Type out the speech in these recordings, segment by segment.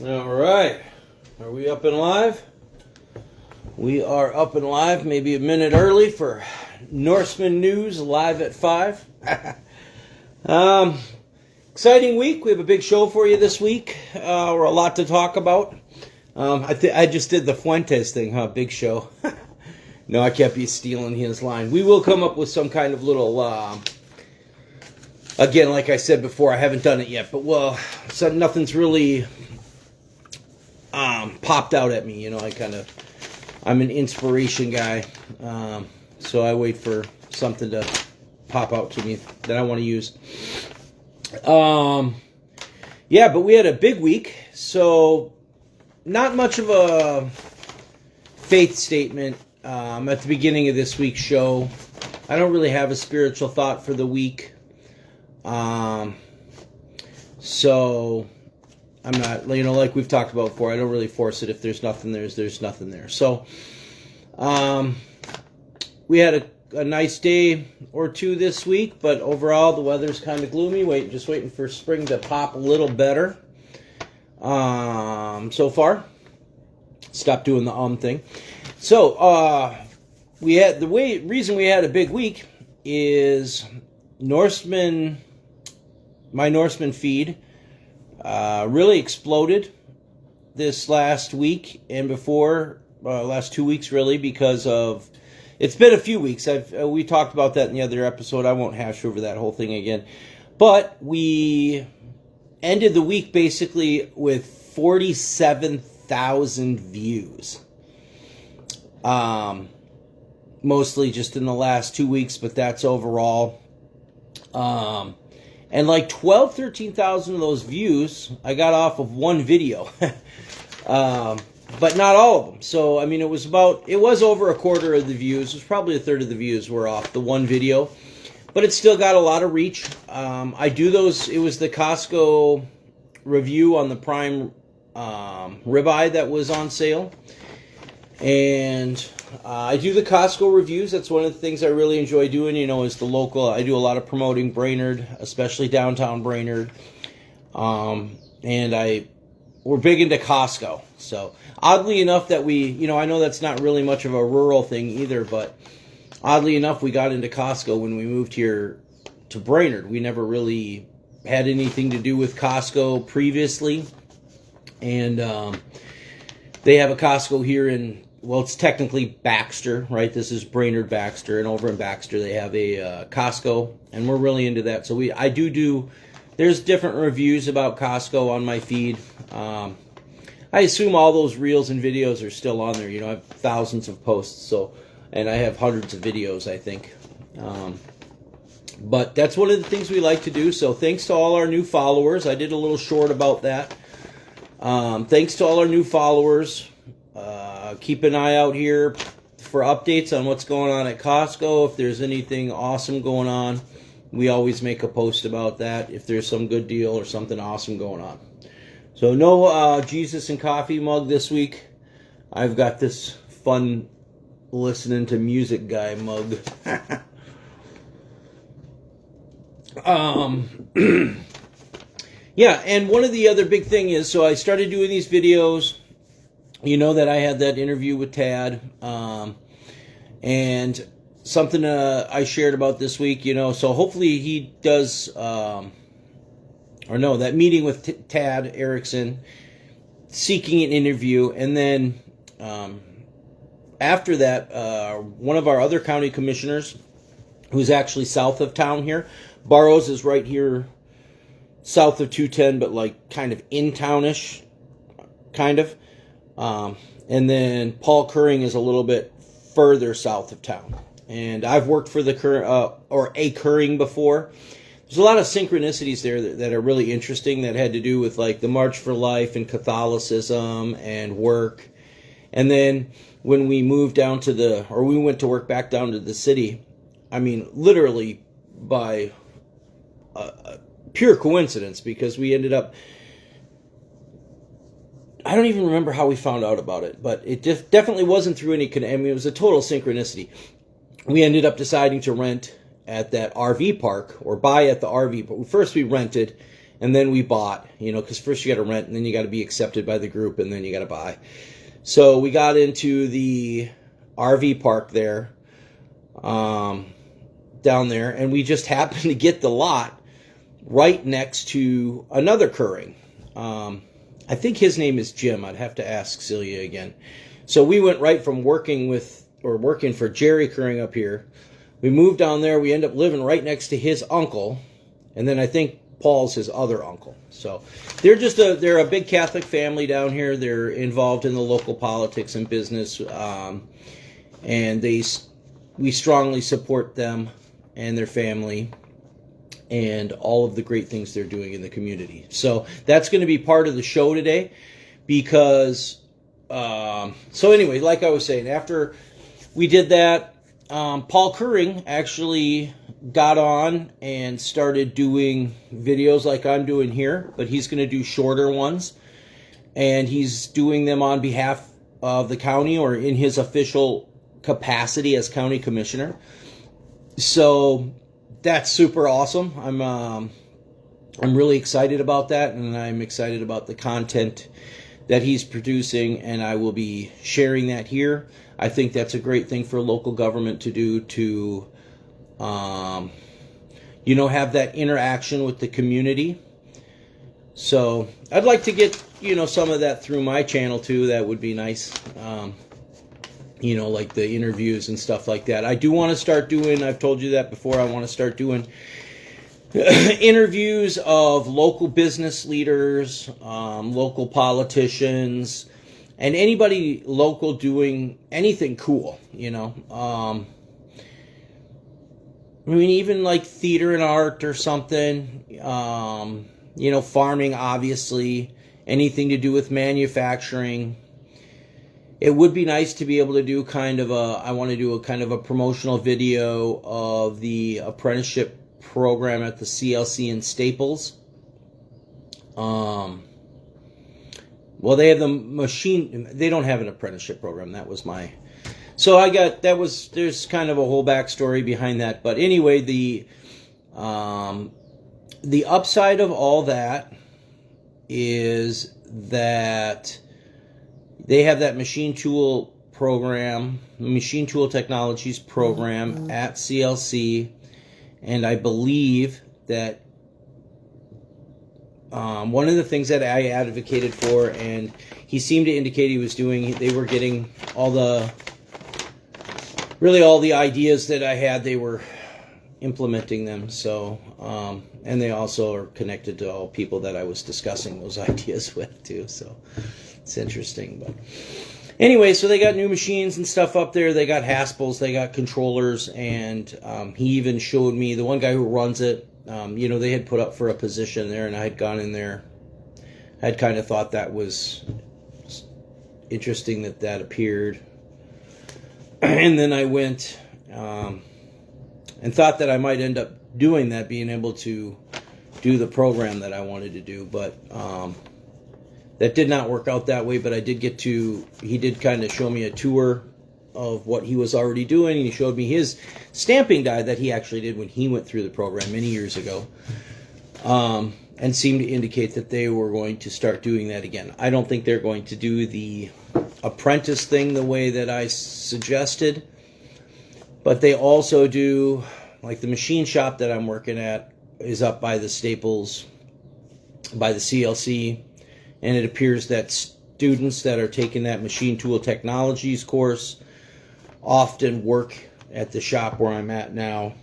All right. Are we up and live? We are up and live, maybe a minute early for Norseman News, live at 5. Exciting week. We have a big show for you this week. We're a lot to talk about. I just did the Fuentes thing, huh? Big show. No, I can't be stealing his line. We will come up with some kind of little... Again, like I said before, I haven't done it yet, but so nothing's really popped out at me. You know, I'm an inspiration guy, so I wait for something to pop out to me that I want to use. Yeah, but we had a big week, so not much of a faith statement at the beginning of this week's show. I don't really have a spiritual thought for the week. So I'm not, like we've talked about before, I don't really force it. If there's nothing there, there's nothing there. So, we had a nice day or two this week, but overall the weather's kind of gloomy. Just waiting for spring to pop a little better. So far, stop doing the thing. So, reason we had a big week is Norseman. My Norseman feed really exploded this last week and before, last 2 weeks really, because of, it's been a few weeks. We talked about that in the other episode. I won't hash over that whole thing again. But we ended the week basically with 47,000 views. Mostly just in the last 2 weeks, but that's overall. And like 13,000 of those views I got off of one video. But not all of them. So, I mean, it was over a quarter of the views. It was probably a third of the views were off the one video. But it still got a lot of reach. I do those, it was the Costco review on the Prime ribeye that was on sale. And I do the Costco reviews. That's one of the things I really enjoy doing, is the local. I do a lot of promoting Brainerd, especially downtown Brainerd. And we're big into Costco. So oddly enough that I know that's not really much of a rural thing either, but oddly enough we got into Costco when we moved here to Brainerd. We never really had anything to do with Costco previously. And they have a Costco here in, well, it's technically Baxter, right? This is Brainerd Baxter, and over in Baxter they have a Costco, and we're really into that. So I do. There's different reviews about Costco on my feed. I assume all those reels and videos are still on there. I have thousands of posts, and I have hundreds of videos, I think. But that's one of the things we like to do. So thanks to all our new followers. I did a little short about that. Thanks to all our new followers. Keep an eye out here for updates on what's going on at Costco. If there's anything awesome going on, we always make a post about that. If there's some good deal or something awesome going on. So no Jesus and Coffee mug this week. I've got this fun listening to music guy mug. Yeah, and one of the other big thing is, so I started doing these videos. That I had that interview with Tad, and something I shared about this week, so hopefully he does, that meeting with Tad Erickson, seeking an interview, and then after that, one of our other county commissioners, who's actually south of town here, Burroughs is right here, south of 210, but like kind of in townish, kind of. And then Paul Curring is a little bit further south of town. And I've worked for a Curring before. There's a lot of synchronicities there that are really interesting that had to do with like the March for Life and Catholicism and work. And then when we moved down we went to work back down to the city, I mean, literally by pure coincidence, because we ended up, I don't even remember how we found out about it, but it definitely wasn't through any, it was a total synchronicity. We ended up deciding to rent at that RV park, or buy at the RV, but first we rented, and then we bought, because first you got to rent, and then you got to be accepted by the group, and then you got to buy. So we got into the RV park there, down there, and we just happened to get the lot right next to another Curring. I think his name is Jim. I'd have to ask Celia again. So we went right from working for Jerry Curring up here. We moved down there. We end up living right next to his uncle, and then I think Paul's his other uncle. So they're a big Catholic family down here. They're involved in the local politics and business, and we strongly support them and their family and all of the great things they're doing in the community. So that's going to be part of the show today, because so anyway, like I was saying, after we did that, Paul Curring actually got on and started doing videos like I'm doing here, but he's going to do shorter ones, and he's doing them on behalf of the county or in his official capacity as county commissioner. So that's super awesome. I'm really excited about that, and I'm excited about the content that he's producing, and I will be sharing that here. I think that's a great thing for local government to do, to have that interaction with the community. So I'd like to get some of that through my channel too. That would be nice. Like the interviews and stuff like that. I do want to start doing, I've told you that before, I want to start doing interviews of local business leaders, local politicians, and anybody local doing anything cool, even like theater and art or something, farming, obviously, anything to do with manufacturing. It would be nice to be able to do I want to do a kind of a promotional video of the apprenticeship program at the CLC in Staples. Well, they have the machine, they don't have an apprenticeship program. There's kind of a whole backstory behind that. But anyway, the upside of all that is that they have that machine tool technologies program at CLC, and I believe that one of the things that I advocated for, and he seemed to indicate he was doing, they were getting all the ideas that I had, they were implementing them. So, and they also are connected to all people that I was discussing those ideas with too. So it's interesting. But anyway, so they got new machines and stuff up there. They got Haspels, they got controllers, and he even showed me, the one guy who runs it, they had put up for a position there, and I had gone in there. I had kind of thought that was interesting that appeared. And then I went and thought that I might end up doing that, being able to do the program that I wanted to do. But that did not work out that way. But I did he did kind of show me a tour of what he was already doing. And he showed me his stamping die that he actually did when he went through the program many years ago. And seemed to indicate that they were going to start doing that again. I don't think they're going to do the apprentice thing the way that I suggested, but they also do, like the machine shop that I'm working at is up by the Staples, by the CLC, and it appears that students that are taking that machine tool technologies course often work at the shop where I'm at now.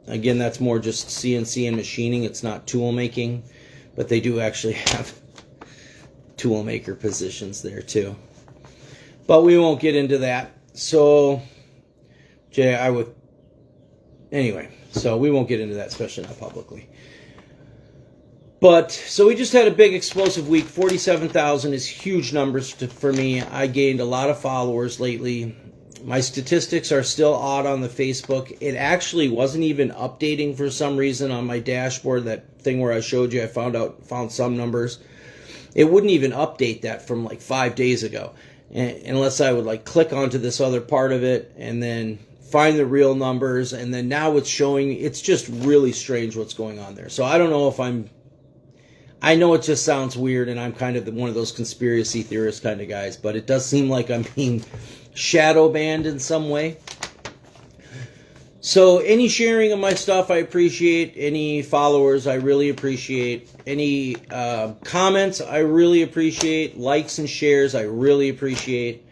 Again, that's more just CNC and machining. It's not tool making, but they do actually have tool maker positions there too. But we won't get into that. So, so we won't get into that, especially not publicly. But, so we just had a big explosive week. 47,000 is huge numbers for me. I gained a lot of followers lately. My statistics are still odd on the Facebook. It actually wasn't even updating for some reason on my dashboard, that thing where I showed you. I found some numbers. It wouldn't even update that from like 5 days ago, unless I would like click onto this other part of it and then find the real numbers. And then now it's showing, it's just really strange what's going on there. So I don't know if I know it just sounds weird, and I'm kind of one of those conspiracy theorist kind of guys, but it does seem like I'm being shadow banned in some way. So any sharing of my stuff, I appreciate. Any followers, I really appreciate. Any comments, I really appreciate. Likes and shares, I really appreciate.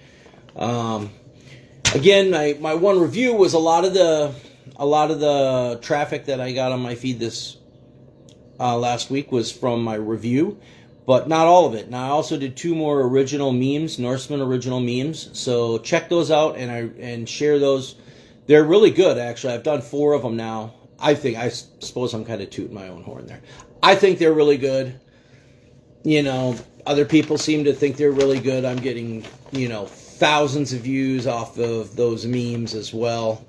Again, my one review was a lot of the traffic that I got on my feed this last week was from my review, but not all of it. Now I also did 2 more original memes, Norseman original memes. So check those out and share those. They're really good, actually. I've done 4 of them now. I suppose I'm kind of tooting my own horn there. I think they're really good. You know, other people seem to think they're really good. I'm getting, thousands of views off of those memes as well.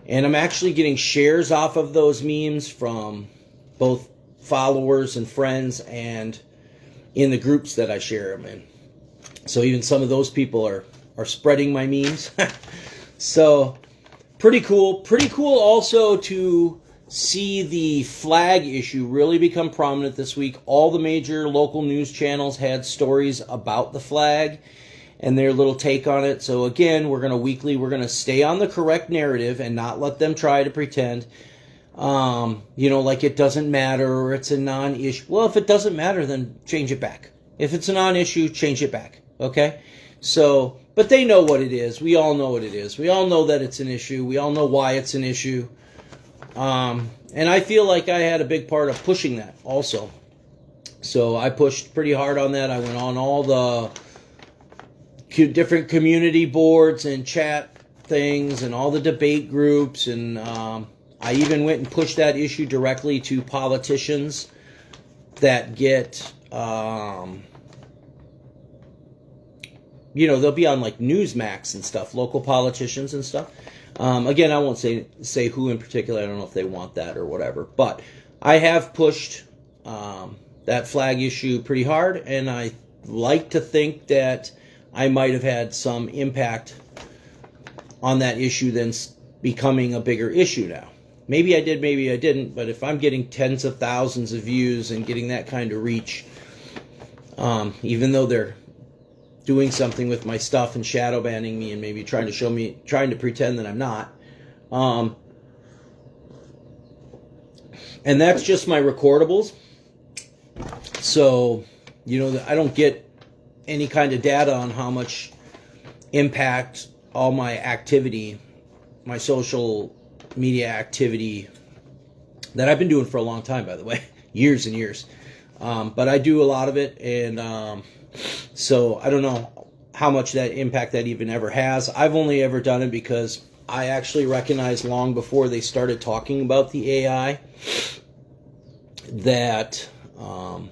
And I'm actually getting shares off of those memes from both followers and friends and in the groups that I share them in. So even some of those people are spreading my memes. So pretty cool. Pretty cool also to see the flag issue really become prominent this week. All the major local news channels had stories about the flag and their little take on it. So again, we're going to stay on the correct narrative and not let them try to pretend, like it doesn't matter or it's a non-issue. Well, if it doesn't matter, then change it back. If it's a non-issue, change it back. Okay? So, but they know what it is. We all know what it is. We all know that it's an issue. We all know why it's an issue. And I feel like I had a big part of pushing that also. So I pushed pretty hard on that. I went on all the different community boards and chat things and all the debate groups. And I even went and pushed that issue directly to politicians that get... they'll be on like Newsmax and stuff, local politicians and stuff. Again, I won't say who in particular. I don't know if they want that or whatever. But I have pushed that flag issue pretty hard, and I like to think that I might have had some impact on that issue than becoming a bigger issue now. Maybe I did, maybe I didn't, but if I'm getting tens of thousands of views and getting that kind of reach, even though they're doing something with my stuff and shadow banning me and maybe trying to pretend that I'm not. And that's just my recordables. So, I don't get any kind of data on how much impact all my activity, my social media activity that I've been doing for a long time, by the way, years and years. But I do a lot of it, and so I don't know how much that impact that even ever has. I've only ever done it because I actually recognized long before they started talking about the AI that, on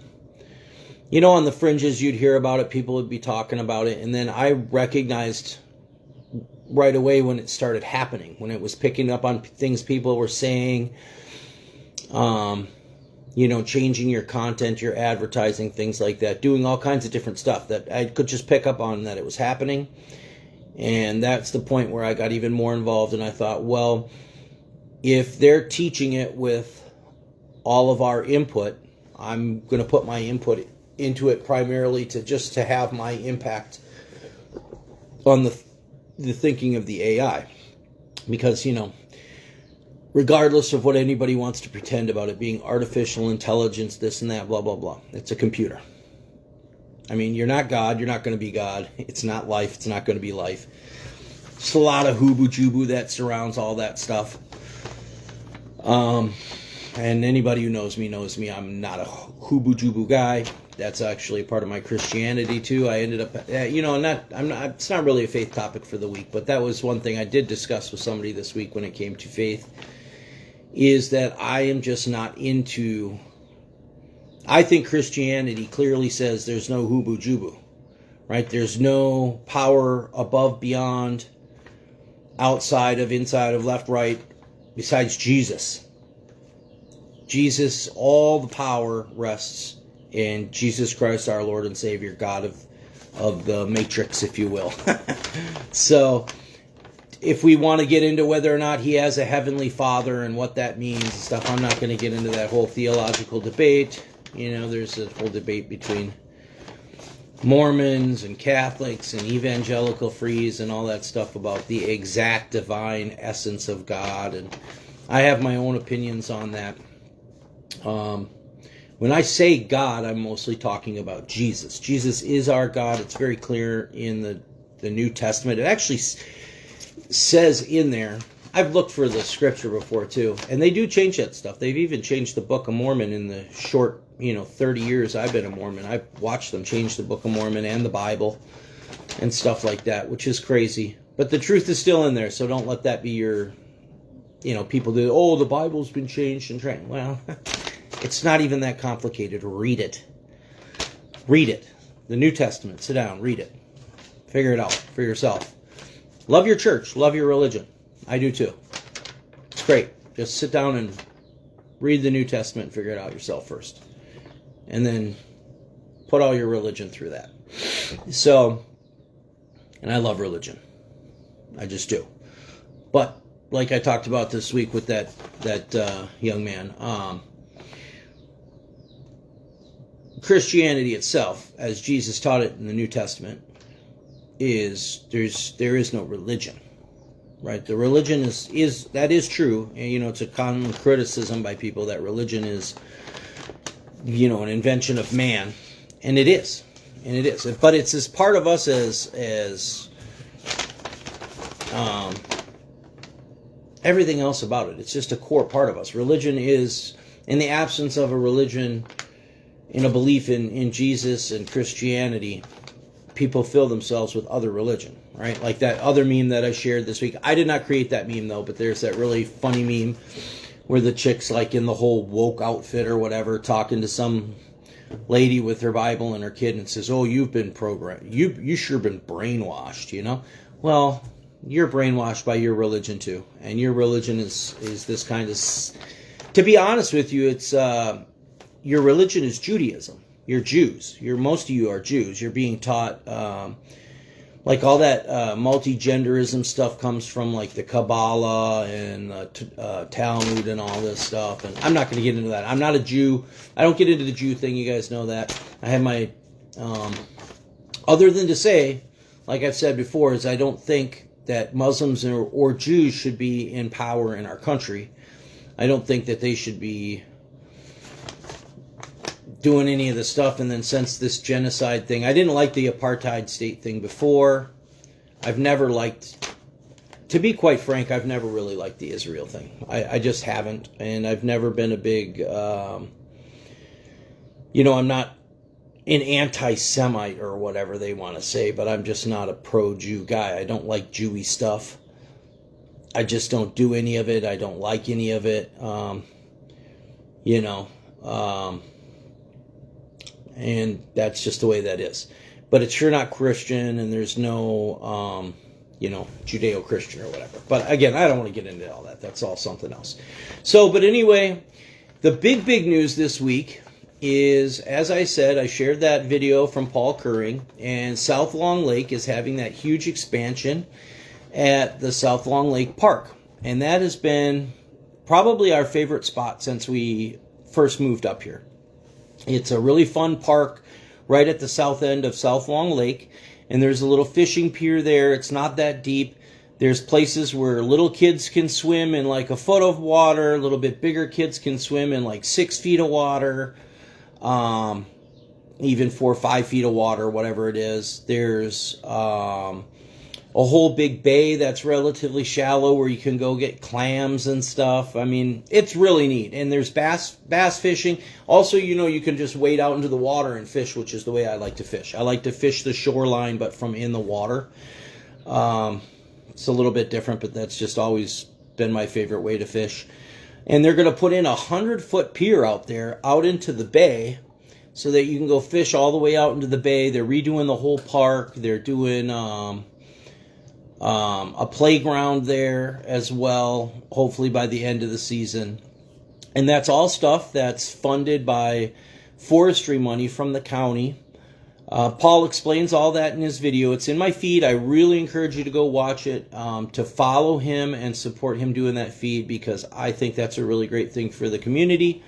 the fringes you'd hear about it, people would be talking about it, and then I recognized right away when it started happening, when it was picking up on things people were saying, changing your content, your advertising, things like that, doing all kinds of different stuff that I could just pick up on that it was happening. And that's the point where I got even more involved, and I thought, well, if they're teaching it with all of our input, I'm going to put my input into it primarily to have my impact on the thinking of the AI. Because, regardless of what anybody wants to pretend about it being artificial intelligence, this and that, blah, blah, blah. It's a computer. I mean, you're not God. You're not going to be God. It's not life. It's not going to be life. Just a lot of hoobu-jubu that surrounds all that stuff. And anybody who knows me, I'm not a hoobu-jubu guy. That's actually a part of my Christianity, too. I ended up, it's not really a faith topic for the week, but that was one thing I did discuss with somebody this week when it came to faith, is that I am just not into... I think Christianity clearly says there's no hoobu-jubu, right? There's no power above, beyond, outside of, inside of, left, right, besides Jesus. Jesus, all the power rests in Jesus Christ, our Lord and Savior, God of the Matrix, if you will. So, if we want to get into whether or not he has a heavenly Father and what that means and stuff, I'm not going to get into that whole theological debate. You know, there's a whole debate between Mormons and Catholics and evangelical frees and all that stuff about the exact divine essence of God, and I have my own opinions on that. When I say God, I'm mostly talking about Jesus. Jesus is our God. It's very clear in the New Testament. It actually says in there, I've looked for the scripture before too, and they do change that stuff. They've even changed the Book of Mormon in the short, 30 years I've been a Mormon. I've watched them change the Book of Mormon and the Bible and stuff like that, which is crazy. But the truth is still in there, so don't let that be your, people do, oh, the Bible's been changed and trained. Well, it's not even that complicated. Read it. Read it. The New Testament. Sit down. Read it. Figure it out for yourself. Love your church. Love your religion. I do too. It's great. Just sit down and read the New Testament and figure it out yourself first. And then put all your religion through that. So, and I love religion. I just do. But, like I talked about this week with that young man, Christianity itself, as Jesus taught it in the New Testament, there is no religion. Right, the religion is true, and it's a common criticism by people that religion is, an invention of man, and it is, but it's as part of us as everything else about it. It's just a core part of us. Religion is, in the absence of a religion, in a belief in Jesus and Christianity, people fill themselves with other religion, right? Like that other meme that I shared this week. I did not create that meme, though, but there's that really funny meme where the chick's like in the whole woke outfit or whatever, talking to some lady with her Bible and her kid and says, oh, you've been programmed. You sure been brainwashed, Well, you're brainwashed by your religion, too. And your religion is this kind of... To be honest with you, it's your religion is Judaism. You're Jews. Most of you are Jews. You're being taught, like all that multi-genderism stuff comes from like the Kabbalah and Talmud and all this stuff. And I'm not going to get into that. I'm not a Jew. I don't get into the Jew thing. You guys know that. I have my, other than to say, like I've said before, is I don't think that Muslims or Jews should be in power in our country. I don't think that they should be doing any of the stuff. And then since this genocide thing, I didn't like the apartheid state thing before. I've never liked, to be quite frank, I've never really liked the Israel thing. I just haven't. And I've never been a big, I'm not an anti-Semite or whatever they want to say, but I'm just not a pro-Jew guy. I don't like Jewy stuff. I just don't do any of it. I don't like any of it. And that's just the way that is. But it's sure not Christian, and there's no, Judeo-Christian or whatever. But again, I don't want to get into all that. That's all something else. So, but anyway, the big news this week is, as I said, I shared that video from Paul Curring, and South Long Lake is having that huge expansion at the South Long Lake Park. And that has been probably our favorite spot since we first moved up here. It's a really fun park right at the south end of South Long Lake, and there's a little fishing pier there. It's not that deep. There's places where little kids can swim in like a foot of water. A little bit bigger kids can swim in like 6 feet of water, even 4 or 5 feet of water, whatever it is. There's a whole big bay that's relatively shallow where you can go get clams and stuff. I mean, it's really neat. And there's bass fishing. Also, you can just wade out into the water and fish, which is the way I like to fish. I like to fish the shoreline, but from in the water. It's a little bit different, but that's just always been my favorite way to fish. And they're going to put in a 100-foot pier out there, out into the bay, so that you can go fish all the way out into the bay. They're redoing the whole park. They're doing a playground there as well, hopefully by the end of the season. And that's all stuff that's funded by forestry money from the county. Paul explains all that in his video. It's in my feed. I really encourage you to go watch it, to follow him and support him doing that feed, because I think that's a really great thing for the community.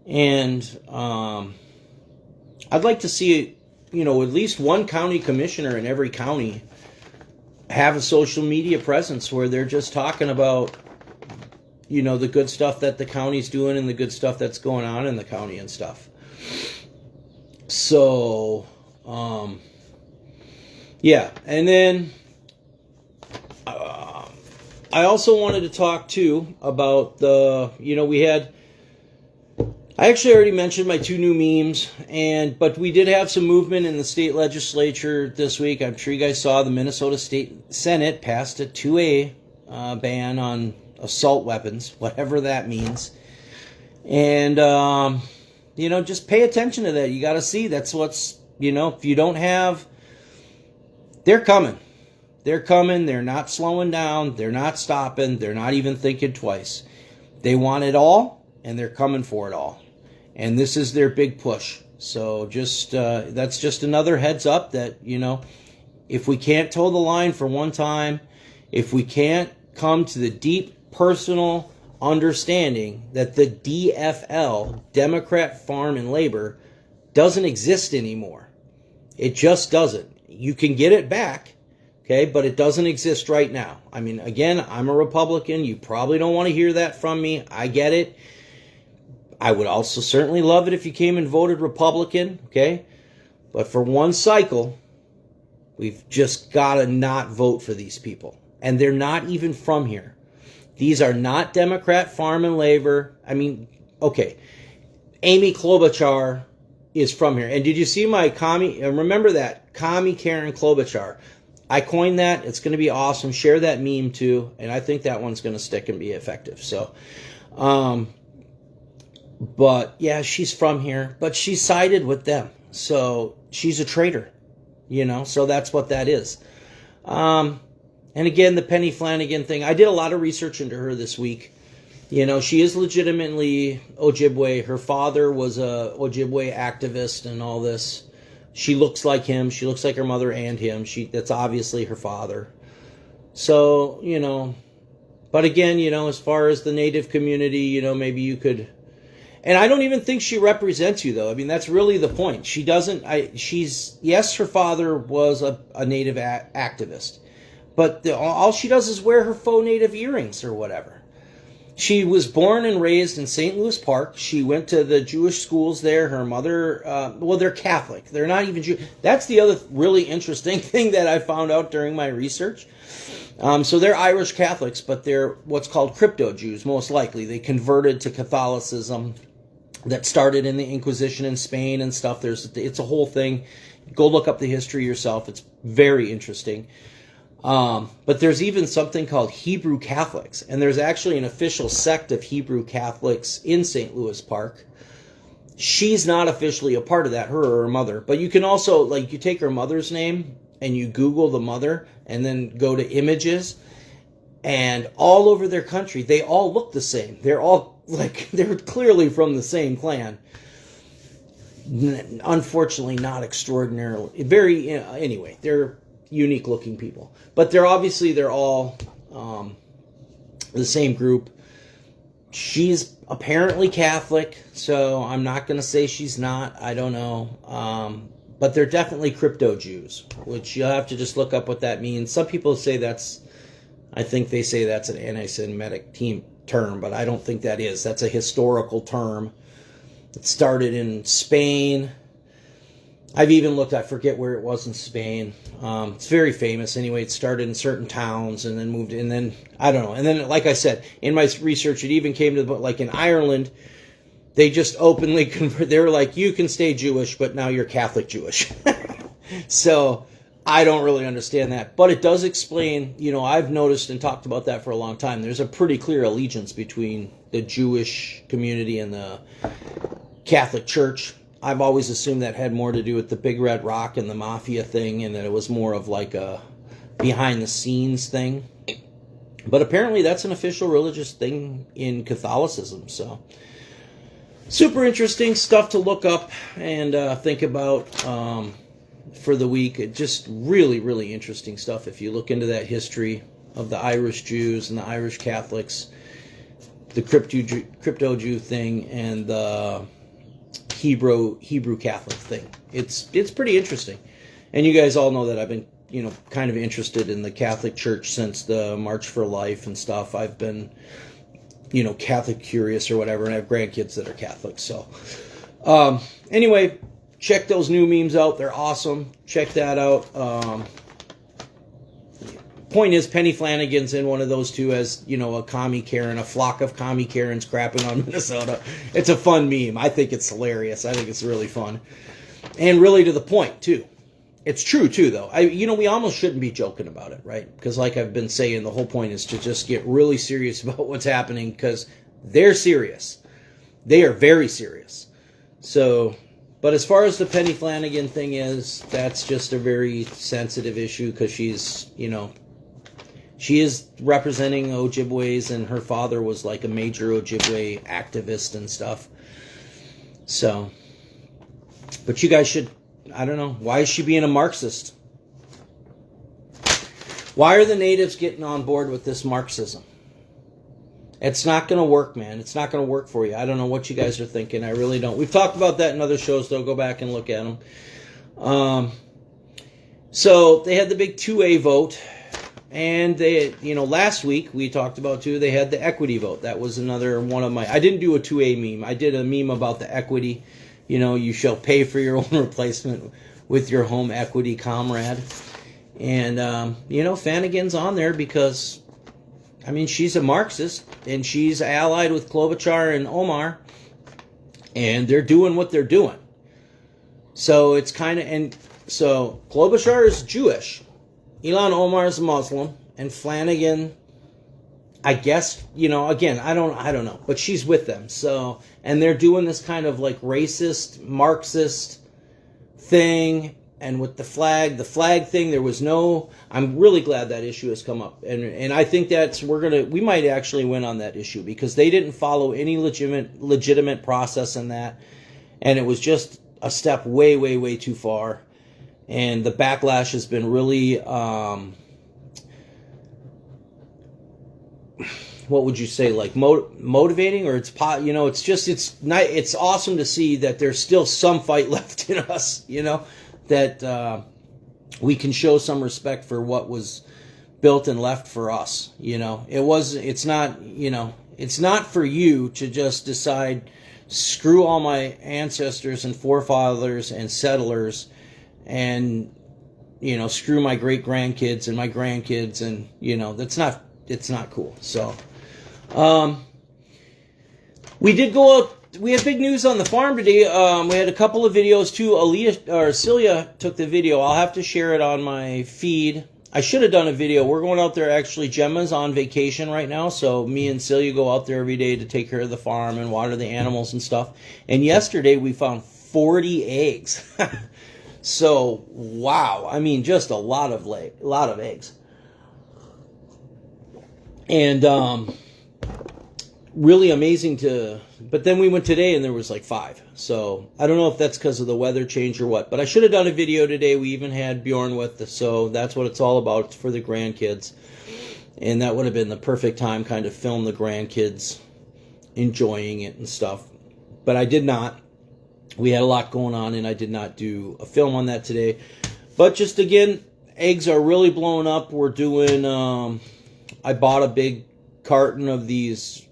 And I'd like to see, at least one county commissioner in every county have a social media presence where they're just talking about, the good stuff that the county's doing and the good stuff that's going on in the county and stuff. So, yeah. And then I also wanted to talk, too, about I actually already mentioned my 2 new memes, but we did have some movement in the state legislature this week. I'm sure you guys saw the Minnesota State Senate passed a 2A ban on assault weapons, whatever that means. And, just pay attention to that. You got to see that's what's, if you don't have, they're coming. They're coming. They're not slowing down. They're not stopping. They're not even thinking twice. They want it all, and they're coming for it all. And this is their big push. So that's just another heads up that, if we can't toe the line for one time, if we can't come to the deep personal understanding that the DFL, Democrat Farm and Labor, doesn't exist anymore. It just doesn't. You can get it back, okay, but it doesn't exist right now. I mean, again, I'm a Republican. You probably don't want to hear that from me. I get it. I would also certainly love it if you came and voted Republican, okay? But for one cycle, we've just got to not vote for these people. And they're not even from here. These are not Democrat Farm and Labor. I mean, okay, Amy Klobuchar is from here. And did you see my commie? Remember that, Commie Karen Klobuchar. I coined that. It's going to be awesome. Share that meme too. And I think that one's going to stick and be effective. So, but yeah, she's from here, but she sided with them. So she's a traitor, so that's what that is. And again, the Penny Flanagan thing, I did a lot of research into her this week. She is legitimately Ojibwe. Her father was a Ojibwe activist and all this. She looks like him. She looks like her mother and him. That's obviously her father. So, but again, as far as the Native community, maybe you could, and I don't even think she represents you, though. I mean, that's really the point. She doesn't, yes, her father was a Native activist. But all she does is wear her faux Native earrings or whatever. She was born and raised in St. Louis Park. She went to the Jewish schools there. Her mother, they're Catholic. They're not even Jewish. That's the other really interesting thing that I found out during my research. So they're Irish Catholics, but they're what's called crypto-Jews, most likely. They converted to Catholicism that started in the Inquisition in Spain and stuff. It's a whole thing. Go look up the history yourself. It's very interesting. But there's even something called Hebrew Catholics, and there's actually an official sect of Hebrew Catholics in St. Louis Park. She's not officially a part of that, her or her mother, but you can also, you take her mother's name and you Google the mother and then go to images, and all over their country, they all look the same. They're all, they're clearly from the same clan. Unfortunately, not extraordinarily, anyway, they're unique looking people, but they're all the same group. She's apparently Catholic, so I'm not going to say she's not. I don't know, but they're definitely crypto Jews, which you'll have to just look up what that means. Some people say I think they say that's an anti-Semitic term, but I don't think that is. That's a historical term. It started in Spain. I've even looked, I forget where it was in Spain. It's very famous anyway. It started in certain towns and then moved, and then, I don't know. And then, like I said, in my research, it even came to the, in Ireland, they just openly convert. They were like, you can stay Jewish, but now you're Catholic Jewish. So, I don't really understand that. But it does explain, I've noticed and talked about that for a long time. There's a pretty clear allegiance between the Jewish community and the Catholic Church. I've always assumed that had more to do with the Big Red Rock and the mafia thing, and that it was more of a behind-the-scenes thing. But apparently that's an official religious thing in Catholicism. So, super interesting stuff to look up and think about for the week. Just really, really interesting stuff if you look into that history of the Irish Jews and the Irish Catholics, the crypto Jew thing, and the Hebrew Catholic thing. It's pretty interesting. And you guys all know that I've been, kind of interested in the Catholic Church since the March for Life and stuff. I've been, Catholic curious or whatever, and I have grandkids that are Catholic. So, anyway, check those new memes out. They're awesome. Check that out. Point is, Penny Flanagan's in one of those two as, a commie Karen, a flock of commie Karens crapping on Minnesota. It's a fun meme. I think it's hilarious. I think it's really fun. And really to the point, too. It's true, too, though. We almost shouldn't be joking about it, right? Because like I've been saying, the whole point is to just get really serious about what's happening, because they're serious. They are very serious. So, but as far as the Penny Flanagan thing is, that's just a very sensitive issue, because she's, she is representing Ojibways, and her father was like a major Ojibwe activist and stuff. So, but you guys should, I don't know, why is she being a Marxist? Why are the natives getting on board with this Marxism? It's not going to work, man. It's not going to work for you. I don't know what you guys are thinking. I really don't. We've talked about that in other shows, though. Go back and look at them. So they had the big 2A vote. And they, last week we talked about, too, they had the equity vote. That was another one of my, I didn't do a 2A meme. I did a meme about the equity. You shall pay for your own replacement with your home equity, comrade. And, Flanagan's on there because, she's a Marxist, and she's allied with Klobuchar and Omar, and they're doing what they're doing. So it's kind of, and so Klobuchar is Jewish, Ilhan Omar is a Muslim, and Flanagan, I guess, again, I don't know, but she's with them. So, and they're doing this kind of like racist, Marxist thing. And with the flag thing, there was no, I'm really glad that issue has come up. And I think we might actually win on that issue, because they didn't follow any legitimate process in that. And it was just a step way, way, way too far. And the backlash has been really, what would you say, like motivating, or it's it's awesome to see that there's still some fight left in us, that we can show some respect for what was built and left for us. It's not for you to just decide, screw all my ancestors and forefathers and settlers, and screw my great grandkids and my grandkids, and it's not cool. So we did go out. We had big news on the farm today. We had a couple of videos too. Celia took the video. I'll have to share it on my feed. I should have done a video. We're going out there, actually. Gemma's on vacation right now, so me and Celia go out there every day to take care of the farm and water the animals and stuff. And yesterday we found 40 eggs. So, wow. Just a lot of eggs. And really amazing but then we went today and there was like 5. So I don't know if that's because of the weather change or what, but I should have done a video today. We even had Bjorn with us, so that's what it's all about. It's for the grandkids, and that would have been the perfect time, kind of film the grandkids enjoying it and stuff. But I did not. We had a lot going on, and I did not do a film on that today. But just again, eggs are really blowing up. We're doing, I bought a big carton of these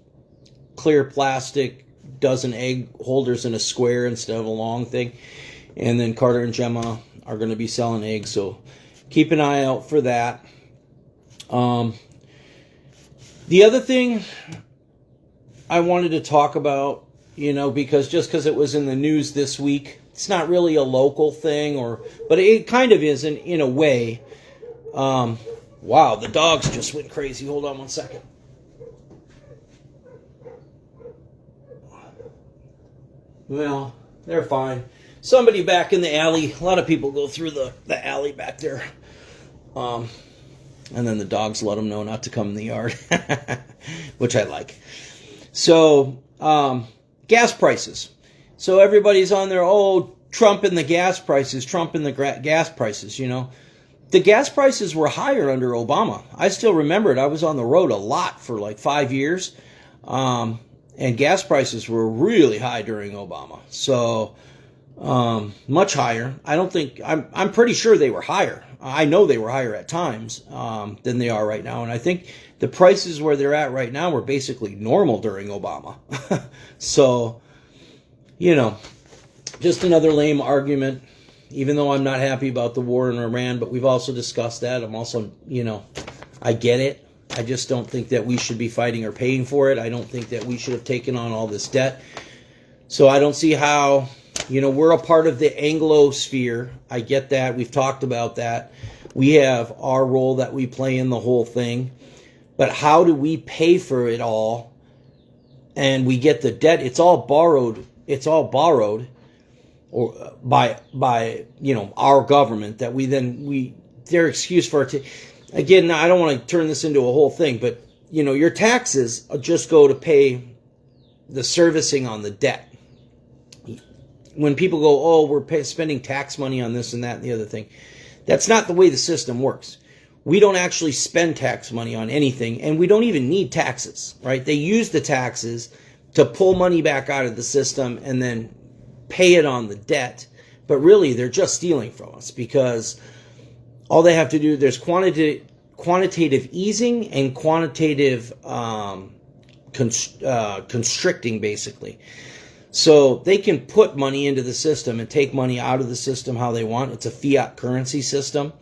clear plastic dozen egg holders in a square instead of a long thing. And then Carter and Gemma are going to be selling eggs, so keep an eye out for that. The other thing I wanted to talk about, because it was in the news this week, it's not really a local thing, but it kind of is in a way. Wow, the dogs just went crazy. Hold on one second. Well, they're fine. Somebody back in the alley. A lot of people go through the alley back there. And then the dogs let them know not to come in the yard, which I like. So, gas prices. So everybody's on their, Trump and the gas prices, gas prices, The gas prices were higher under Obama. I still remember it. I was on the road a lot for like 5 years. And gas prices were really high during Obama. So, much higher. I don't think, I'm pretty sure they were higher. I know they were higher at times than they are right now. And I think the prices where they're at right now were basically normal during Obama. So, you know, just another lame argument, even though I'm not happy about the war in Iran, but we've also discussed that. I'm also, you know, I get it. I just don't think that we should be fighting or paying for it. I don't think that we should have taken on all this debt. So I don't see how, you know, we're a part of the Anglosphere. I get that. We've talked about that. We have our role that we play in the whole thing. But how do we pay for it all? And we get the debt. It's all borrowed. It's all borrowed or by you know, our government, that their excuse for it to, again, I don't want to turn this into a whole thing, but you know, your taxes just go to pay the servicing on the debt. When people go, oh, we're spending tax money on this and that and the other thing, that's not the way the system works. We don't actually spend tax money on anything, and we don't even need taxes, right? They use the taxes to pull money back out of the system and then pay it on the debt. But really, they're just stealing from us, because all they have to do, there's quantitative easing and quantitative constricting, basically. So they can put money into the system and take money out of the system how they want. It's a fiat currency system.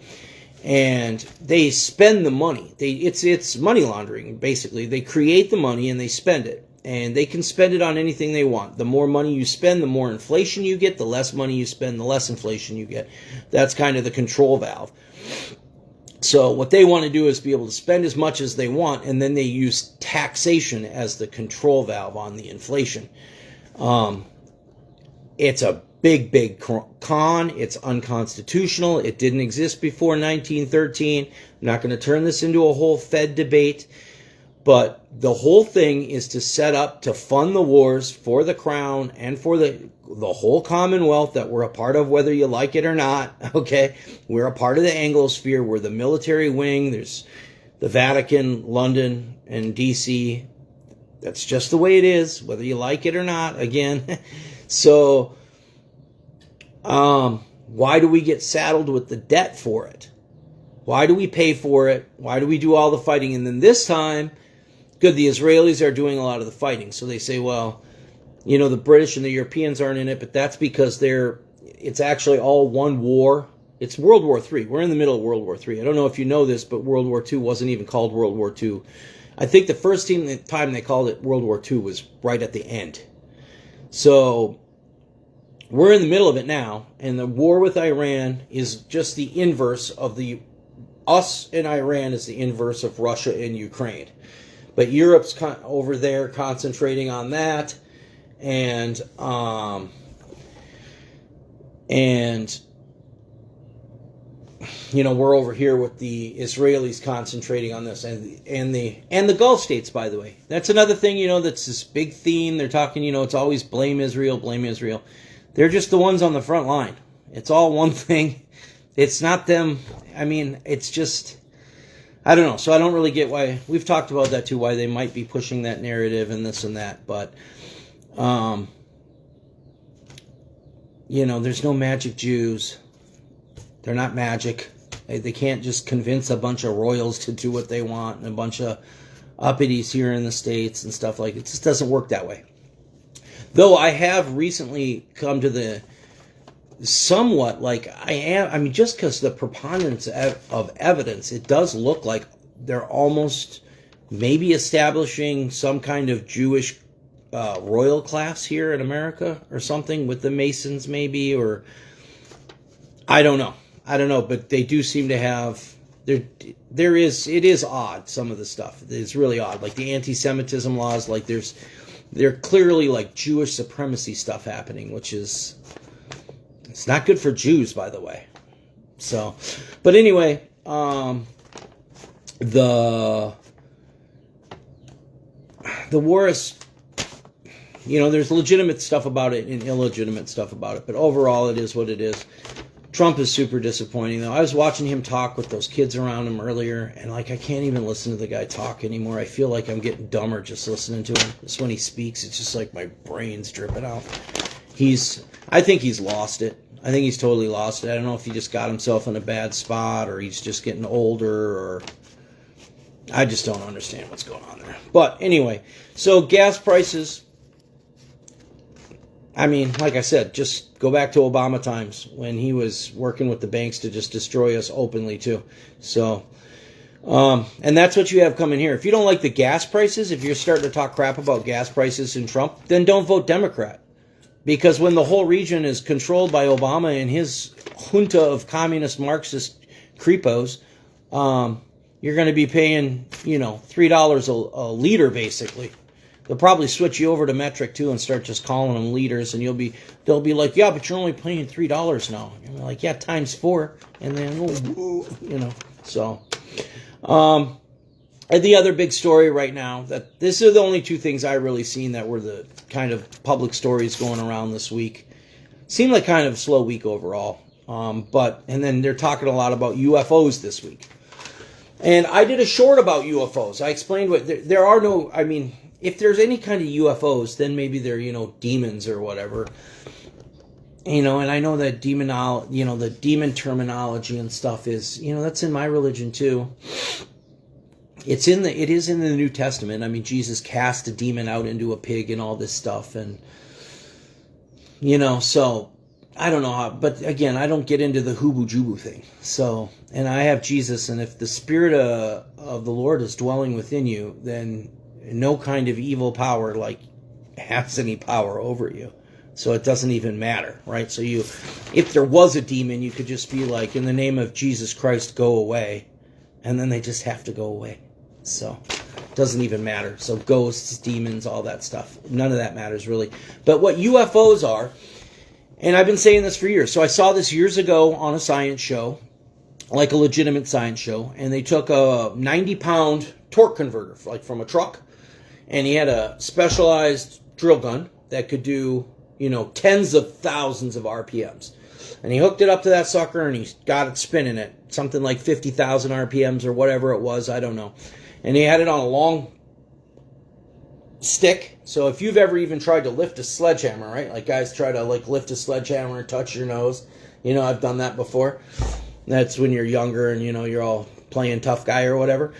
And they spend the money. It's money laundering, basically. They create the money and they spend it. And they can spend it on anything they want. The more money you spend, the more inflation you get. The less money you spend, the less inflation you get. That's kind of the control valve. So what they want to do is be able to spend as much as they want, and then they use taxation as the control valve on the inflation. It's a big con. It's unconstitutional. It didn't exist before 1913. I'm not going to turn this into a whole Fed debate, but the whole thing is to set up to fund the wars for the crown and for the whole Commonwealth that we're a part of, whether you like it or not. Okay, we're a part of the Anglosphere. We're the military wing. There's the Vatican, London, and DC. That's just the way it is, whether you like it or not. Again, so why do we get saddled with the debt for it? Why do we pay for it? Why do we do all the fighting? And then this time, good, the Israelis are doing a lot of the fighting. So they say, well, you know, the British and the Europeans aren't in it, but that's because it's actually all one war. It's World War III. We're in the middle of World War III. I don't know if you know this, but World War II wasn't even called World War II. I think the first time they called it World War II was right at the end. So we're in the middle of it now, and the war with Iran is just the inverse of us and Iran is the inverse of Russia and Ukraine. But Europe's over there concentrating on that, and you know, we're over here with the Israelis concentrating on this, and the Gulf states, by the way. That's another thing, you know, that's this big theme. They're talking, you know, it's always blame Israel, blame Israel. They're just the ones on the front line. It's all one thing. It's not them. I mean, it's just, I don't know. So I don't really get why, we've talked about that too, why they might be pushing that narrative and this and that. But, you know, there's no magic Jews. They're not magic. They can't just convince a bunch of royals to do what they want and a bunch of uppities here in the States and stuff like it. It just doesn't work that way. Though I have recently come to the somewhat, like I mean, just because the preponderance of evidence, it does look like they're almost maybe establishing some kind of Jewish royal class here in America or something with the Masons maybe, or I don't know, but they do seem to have, it is odd, some of the stuff. It's really odd, like the anti-Semitism laws, like they're clearly like Jewish supremacy stuff happening, which is, it's not good for Jews, by the way. So, but anyway, the war is, you know, there's legitimate stuff about it and illegitimate stuff about it, but overall it is what it is. Trump is super disappointing, though. I was watching him talk with those kids around him earlier, and like I can't even listen to the guy talk anymore. I feel like I'm getting dumber just listening to him. Just when he speaks, it's just like my brain's dripping out. I think he's lost it. I think he's totally lost it. I don't know if he just got himself in a bad spot, or he's just getting older, or I just don't understand what's going on there. But anyway, so gas prices. I mean, like I said, just go back to Obama times when he was working with the banks to just destroy us openly too. So, and that's what you have coming here. If you don't like the gas prices, if you're starting to talk crap about gas prices and Trump, then don't vote Democrat. Because when the whole region is controlled by Obama and his junta of communist Marxist creepos, you're going to be paying, $3 a liter basically. They'll probably switch you over to metric too and start just calling them liters, and they'll be like, yeah, but you're only paying $3 now. And you're like, yeah, times 4, and then So, and the other big story right now, that this are the only two things I really seen that were the kind of public stories going around this week. Seemed like kind of a slow week overall, and then they're talking a lot about UFOs this week. And I did a short about UFOs. I explained there are no. I mean, if there's any kind of UFOs, then maybe they're, demons or whatever. And I know that the demon terminology and stuff is, that's in my religion too. It is in the New Testament. I mean, Jesus cast a demon out into a pig and all this stuff. And, so I don't know how, but again, I don't get into the hoobu-jubu thing. So, and I have Jesus, and if the Spirit of the Lord is dwelling within you, then no kind of evil power has any power over you. So it doesn't even matter, right? So if there was a demon, you could just be like, in the name of Jesus Christ, go away. And then they just have to go away. So it doesn't even matter. So ghosts, demons, all that stuff. None of that matters really. But what UFOs are, and I've been saying this for years. So I saw this years ago on a science show, like a legitimate science show. And they took a 90-pound torque converter, like from a truck. And he had a specialized drill gun that could do, tens of thousands of RPMs. And he hooked it up to that sucker and he got it spinning at something like 50,000 RPMs or whatever it was, I don't know. And he had it on a long stick. So if you've ever even tried to lift a sledgehammer, right? Like guys try to lift a sledgehammer and touch your nose. I've done that before. That's when you're younger and, you're all playing tough guy or whatever.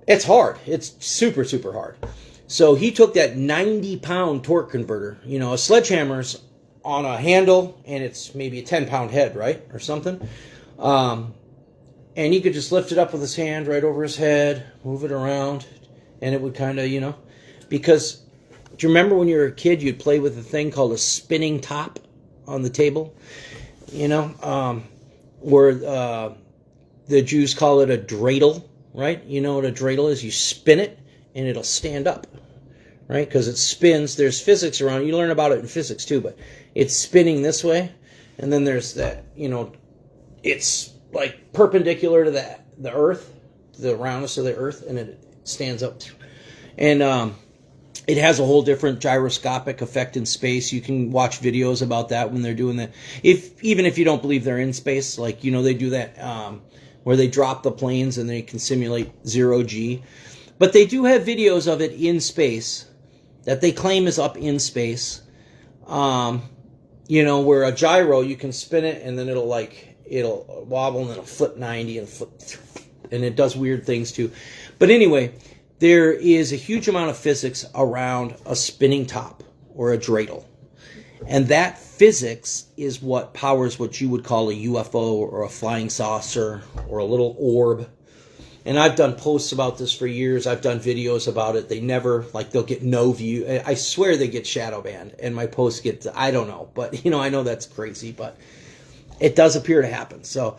It's hard. It's super, super hard. So he took that 90-pound torque converter. A sledgehammer's on a handle, and it's maybe a 10-pound head, right? Or something. And he could just lift it up with his hand right over his head, move it around, and it would kind of, because do you remember when you were a kid, you'd play with a thing called a spinning top on the table? Where the Jews call it a dreidel, right? You know what a dreidel is? You spin it, and it'll stand up, right? Because it spins. There's physics around it. You learn about it in physics too, but it's spinning this way, and then there's that, it's like perpendicular to the Earth, the roundness of the Earth, and it stands up. And it has a whole different gyroscopic effect in space. You can watch videos about that when they're doing that. Even if you don't believe they're in space, they do that where they drop the planes and they can simulate 0G. But they do have videos of it in space that they claim is up in space. Where a gyro, you can spin it and then it'll wobble and it'll flip 90 and it does weird things too. But anyway, there is a huge amount of physics around a spinning top or a dreidel. And that physics is what powers what you would call a UFO or a flying saucer or a little orb. And I've done posts about this for years. I've done videos about it. They never, they'll get no view. I swear they get shadow banned. And my posts get, I don't know. But, I know that's crazy. But it does appear to happen. So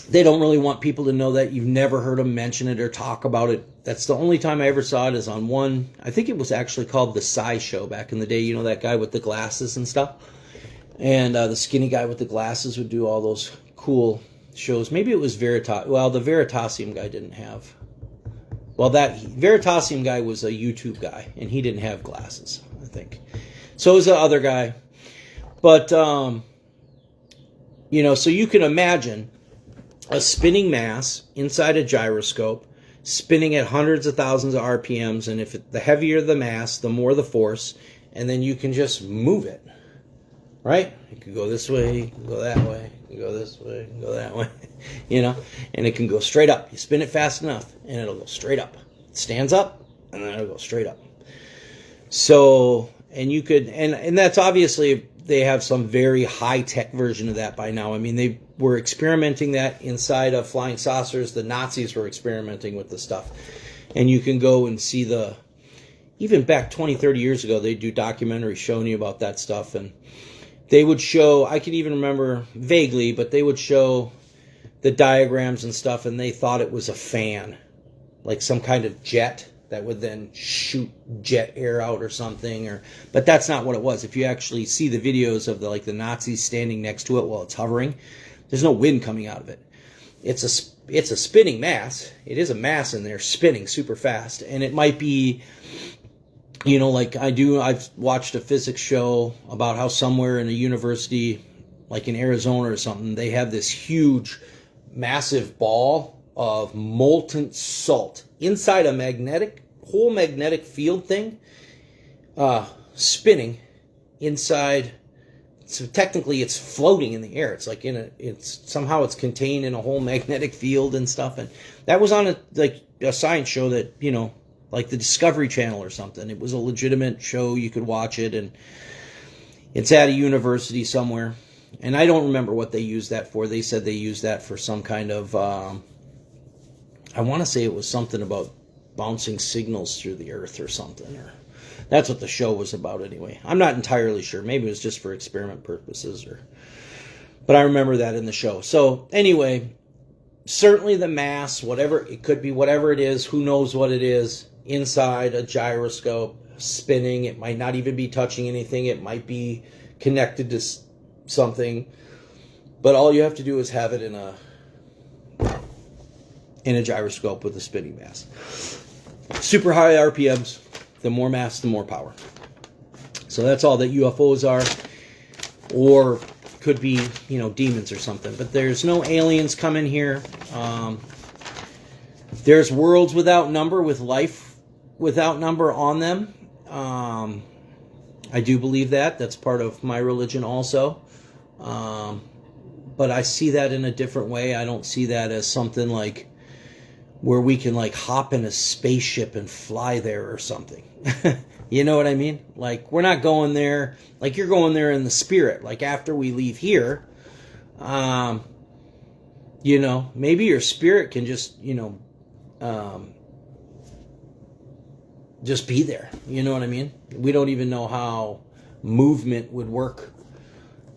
they don't really want people to know that. You've never heard them mention it or talk about it. That's the only time I ever saw it is on one. I think it was actually called The Sci Show back in the day. That guy with the glasses and stuff. And the skinny guy with the glasses would do all those cool shows. Maybe it was Veritas. Well, the Veritasium guy didn't have. Well, that Veritasium guy was a YouTube guy, and he didn't have glasses, I think. So was the other guy. But So you can imagine a spinning mass inside a gyroscope, spinning at hundreds of thousands of RPMs, and the heavier the mass, the more the force, and then you can just move it, right? It could go this way, it can go that way, it can go this way, it can go that way, and it can go straight up. You spin it fast enough, and it'll go straight up. It stands up, and then it'll go straight up. So, and you could, and that's obviously, they have some very high-tech version of that by now. I mean, they were experimenting that inside of flying saucers. The Nazis were experimenting with the stuff. And you can go and see even back 20, 30 years ago, they'd do documentaries showing you about that stuff. And they would show, I can even remember vaguely, but they would show the diagrams and stuff, and they thought it was a fan, like some kind of jet that would then shoot jet air out or something, but that's not what it was. If you actually see the videos of the Nazis standing next to it while it's hovering, there's no wind coming out of it. It's a spinning mass. It is a mass in there spinning super fast, and it might be, I've watched a physics show about how somewhere in a university, like in Arizona or something, they have this huge, massive ball of molten salt inside a whole magnetic field thing, spinning inside. So technically it's floating in the air. It's like somehow it's contained in a whole magnetic field and stuff. And that was on a science show that, like the Discovery Channel or something. It was a legitimate show. You could watch it, and it's at a university somewhere. And I don't remember what they used that for. They said they used that for some kind of, I want to say it was something about bouncing signals through the earth or something. Or that's what the show was about anyway. I'm not entirely sure. Maybe it was just for experiment purposes. But I remember that in the show. So anyway, certainly the mass, whatever, it could be whatever it is, who knows what it is, inside a gyroscope, spinning. It might not even be touching anything. It might be connected to something. But all you have to do is have it in a gyroscope with a spinning mass. Super high RPMs. The more mass, the more power. So that's all that UFOs are. Or could be, demons or something. But there's no aliens coming here. There's worlds without number with life without number on them. I do believe that. That's part of my religion also. But I see that in a different way. I don't see that as something like where we can hop in a spaceship and fly there or something. You know what I mean? Like, we're not going there, like you're going there in the spirit. Like, after we leave here, maybe your spirit can just, just be there. You know what I mean? We don't even know how movement would work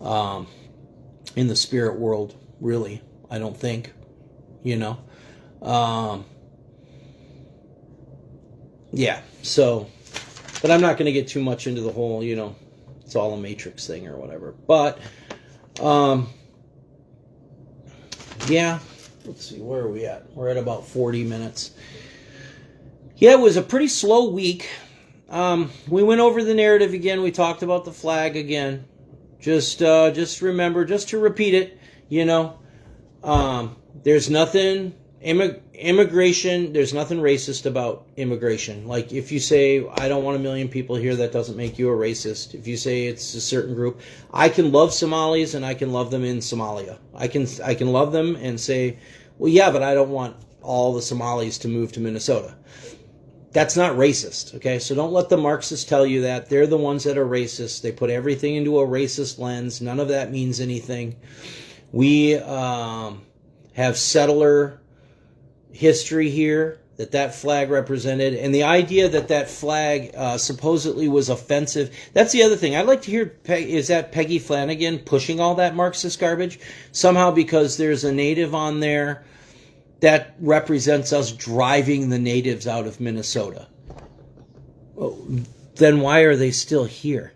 in the spirit world, really. I don't think, yeah, so, but I'm not going to get too much into the whole, it's all a Matrix thing or whatever. But, yeah, let's see, where are we at? We're at about 40 minutes. Yeah, it was a pretty slow week. We went over the narrative again. We talked about the flag again. Just remember, just to repeat it, there's nothing immigration. There's nothing racist about immigration. Like, if you say, I don't want 1 million people here, that doesn't make you a racist. If you say it's a certain group, I can love Somalis and I can love them in Somalia. I can love them and say, well, yeah, but I don't want all the Somalis to move to Minnesota. That's not racist, okay? So don't let the Marxists tell you that. They're the ones that are racist. They put everything into a racist lens. None of that means anything. We have settler history here that flag represented. And the idea that flag supposedly was offensive. That's the other thing. I'd like to hear, is that Peggy Flanagan pushing all that Marxist garbage? Somehow because there's a native on there that represents us driving the natives out of Minnesota. Well, then why are they still here?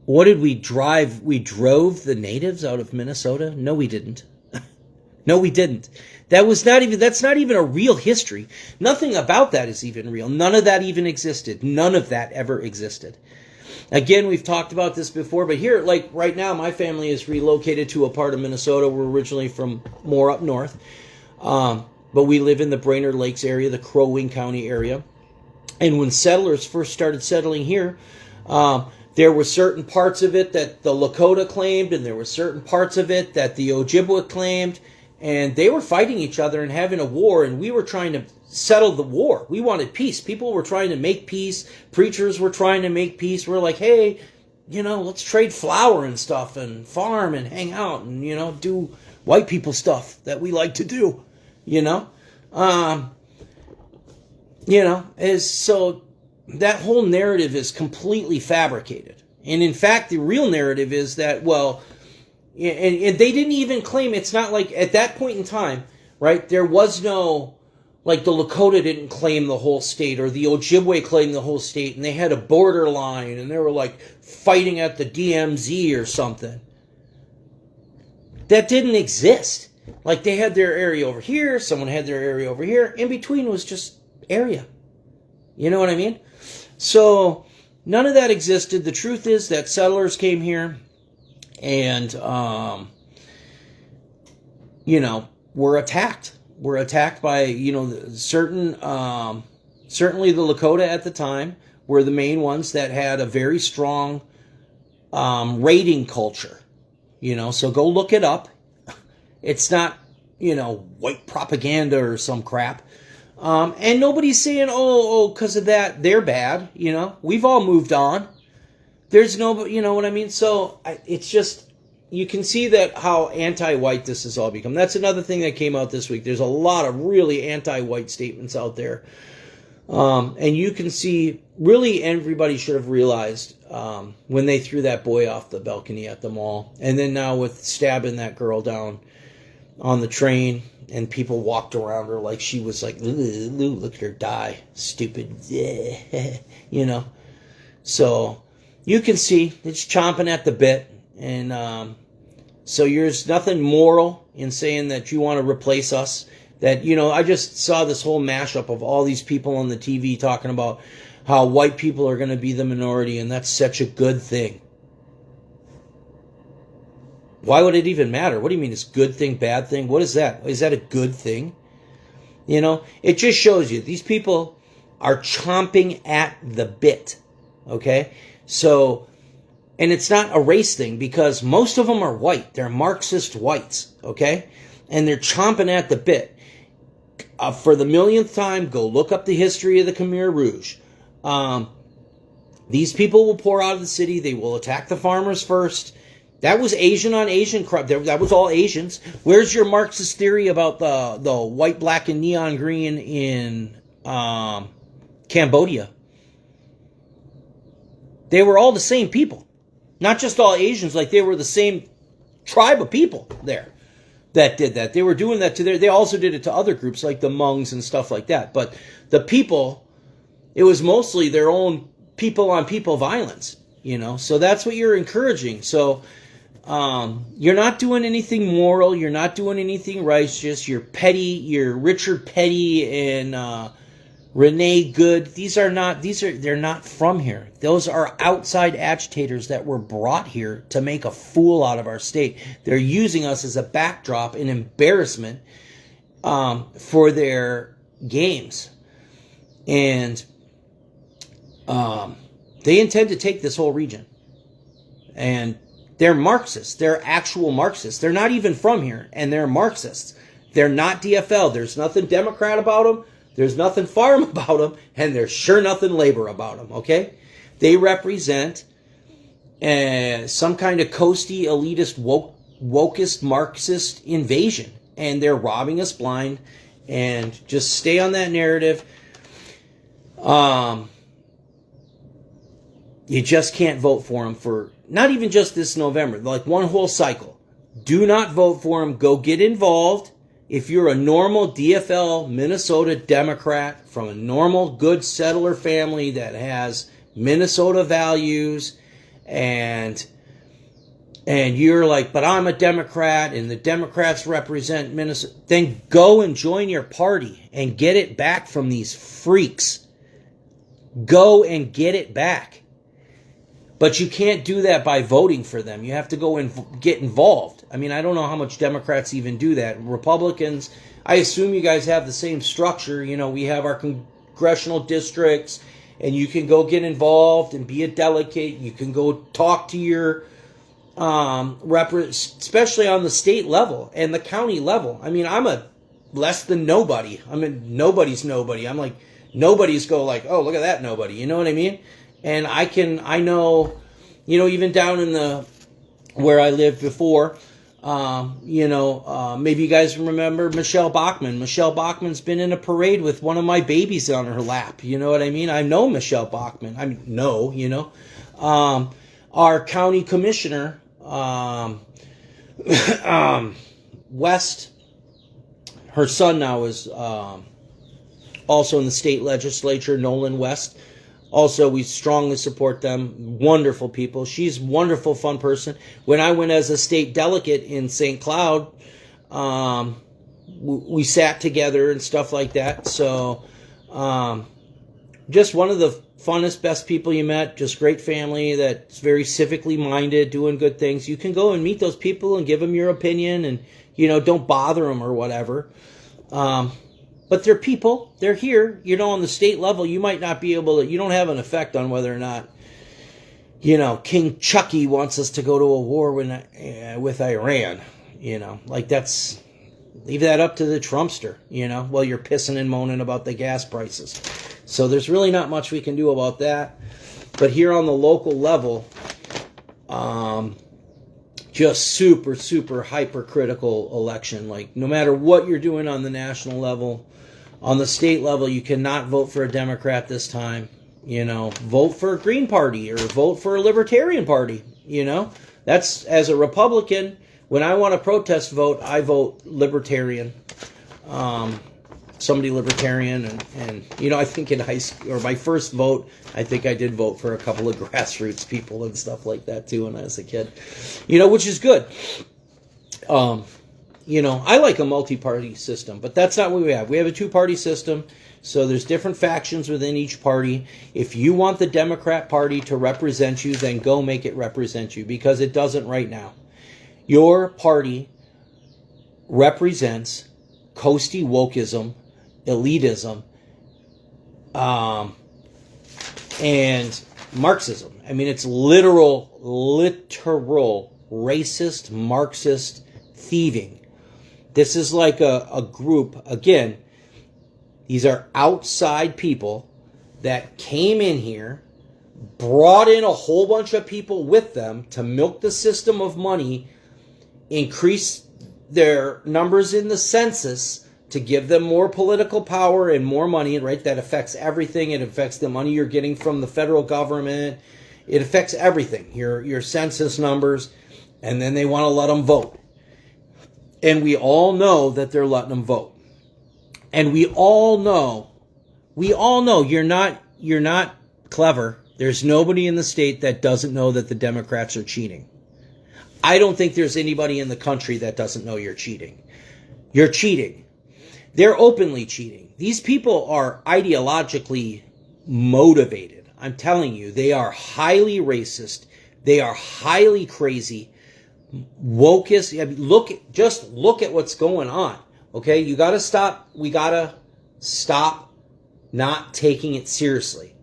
What did we drive? We drove the natives out of Minnesota? No, we didn't. No, we didn't. That's not even a real history. Nothing about that is even real. None of that even existed. None of that ever existed. Again, we've talked about this before, but here, like right now, my family is relocated to a part of Minnesota. We're originally from more up north, but we live in the Brainerd Lakes area, the Crow Wing County area. And when settlers first started settling here, there were certain parts of it that the Lakota claimed, and there were certain parts of it that the Ojibwa claimed, and they were fighting each other and having a war, and we were trying to settle the war. We wanted peace. People were trying to make peace. Preachers were trying to make peace. We're like, hey, let's trade flour and stuff and farm and hang out and, do white people stuff that we like to do, so that whole narrative is completely fabricated. And in fact, the real narrative is that, well, and they didn't even claim, it's not like at that point in time, right, there was no, like the Lakota didn't claim the whole state or the Ojibwe claimed the whole state and they had a border line and they were like fighting at the DMZ or something. That didn't exist. Like they had their area over here, someone had their area over here. In between was just area. You know what I mean? So none of that existed. The truth is that settlers came here and, were attacked. Were attacked by, certainly the Lakota at the time were the main ones that had a very strong raiding culture. So go look it up. It's not, white propaganda or some crap. And nobody's saying, because of that, they're bad. We've all moved on. There's no, you know what I mean? So it's just, you can see that how anti-white this has all become. That's another thing that came out this week. There's a lot of really anti-white statements out there. And you can see, really everybody should have realized when they threw that boy off the balcony at the mall. And then now with stabbing that girl down on the train. And people walked around her like she was like, look at her die. Stupid. So you can see it's chomping at the bit. And so there's nothing moral in saying that you want to replace us. That, I just saw this whole mashup of all these people on the TV talking about how white people are going to be the minority. And that's such a good thing. Why would it even matter? What do you mean it's good thing, bad thing? What is that? Is that a good thing? It just shows you these people are chomping at the bit. Okay? So, and it's not a race thing because most of them are white. They're Marxist whites. Okay? And they're chomping at the bit. For the millionth time, go look up the history of the Khmer Rouge. These people will pour out of the city. They will attack the farmers first. That was Asian on Asian crap. That was all Asians. Where's your Marxist theory about the white, black, and neon green in Cambodia? They were all the same people. Not just all Asians. Like they were the same tribe of people there that did that. They were doing that to they also did it to other groups like the Hmongs and stuff like that. But the people, it was mostly their own people on people violence. So that's what you're encouraging. So you're not doing anything moral. You're not doing anything righteous. You're petty. You're Richard Petty and Renee Good. They're not from here. Those are outside agitators that were brought here to make a fool out of our state. They're using us as a backdrop and embarrassment for their games. And they intend to take this whole region. And they're Marxists. They're actual Marxists. They're not even from here, and they're Marxists. They're not DFL. There's nothing Democrat about them. There's nothing farm about them, and there's sure nothing labor about them, okay? They represent some kind of coasty, elitist, wokest, Marxist invasion, and they're robbing us blind, and just stay on that narrative. You just can't vote for them for, not even just this November, like one whole cycle. Do not vote for them. Go get involved. If you're a normal DFL Minnesota Democrat from a normal good settler family that has Minnesota values and you're like, but I'm a Democrat and the Democrats represent Minnesota, then go and join your party and get it back from these freaks. Go and get it back. But you can't do that by voting for them. You have to go and get involved. I mean, I don't know how much Democrats even do that. Republicans, I assume you guys have the same structure. You know, we have our congressional districts, and you can go get involved and be a delegate. You can go talk to your especially on the state level and the county level. I mean, I'm a less than nobody. I mean, nobody's nobody. I'm like, nobody's go like, oh, look at that nobody. You know what I mean? And I know, you know, even down in where I lived before, maybe you guys remember Michelle Bachmann. Michelle Bachmann's been in a parade with one of my babies on her lap. You know what I mean? I know Michelle Bachmann. Our county commissioner, West, her son now is also in the state legislature, Nolan West. Also, we strongly support them. Wonderful people. She's a wonderful, fun person. When I went as a state delegate in St. Cloud, we sat together and stuff like that. So, just one of the funnest, best people you met. Just great family that's very civically minded, doing good things. You can go and meet those people and give them your opinion and, you know, don't bother them or whatever. But they're people. They're here. You know, on the state level, you might not be able to, you don't have an effect on whether or not, you know, King Chucky wants us to go to a war with Iran. You know, like that's, leave that up to the Trumpster, you know, while you're pissing and moaning about the gas prices. So there's really not much we can do about that. But here on the local level, just super, super hypercritical election. Like, no matter what you're doing on the national level, on the state level, you cannot vote for a Democrat this time. You know, vote for a Green Party or vote for a Libertarian Party. You know, that's, as a Republican, when I want to protest vote, I vote Libertarian. Somebody Libertarian, and you know, I think in high school, or my first vote, I think I did vote for a couple of grassroots people and stuff like that too when I was a kid. You know, which is good. You know, I like a multi-party system, but that's not what we have. We have a two-party system, so there's different factions within each party. If you want the Democrat Party to represent you, then go make it represent you, because it doesn't right now. Your party represents coasty wokeism, elitism, and Marxism. I mean, it's literal racist, Marxist thieving. This is like a group, again, these are outside people that came in here, brought in a whole bunch of people with them to milk the system of money, increase their numbers in the census to give them more political power and more money, right? That affects everything. It affects the money you're getting from the federal government. It affects everything, your census numbers, and then they want to let them vote. And we all know that they're letting them vote. And we all know you're not clever. There's nobody in the state that doesn't know that the Democrats are cheating. I don't think there's anybody in the country that doesn't know you're cheating. You're cheating. They're openly cheating. These people are ideologically motivated. I'm telling you, they are highly racist. They are highly crazy. Wokest. I mean, look at what's going on. Okay, you got to stop. We got to stop not taking it seriously.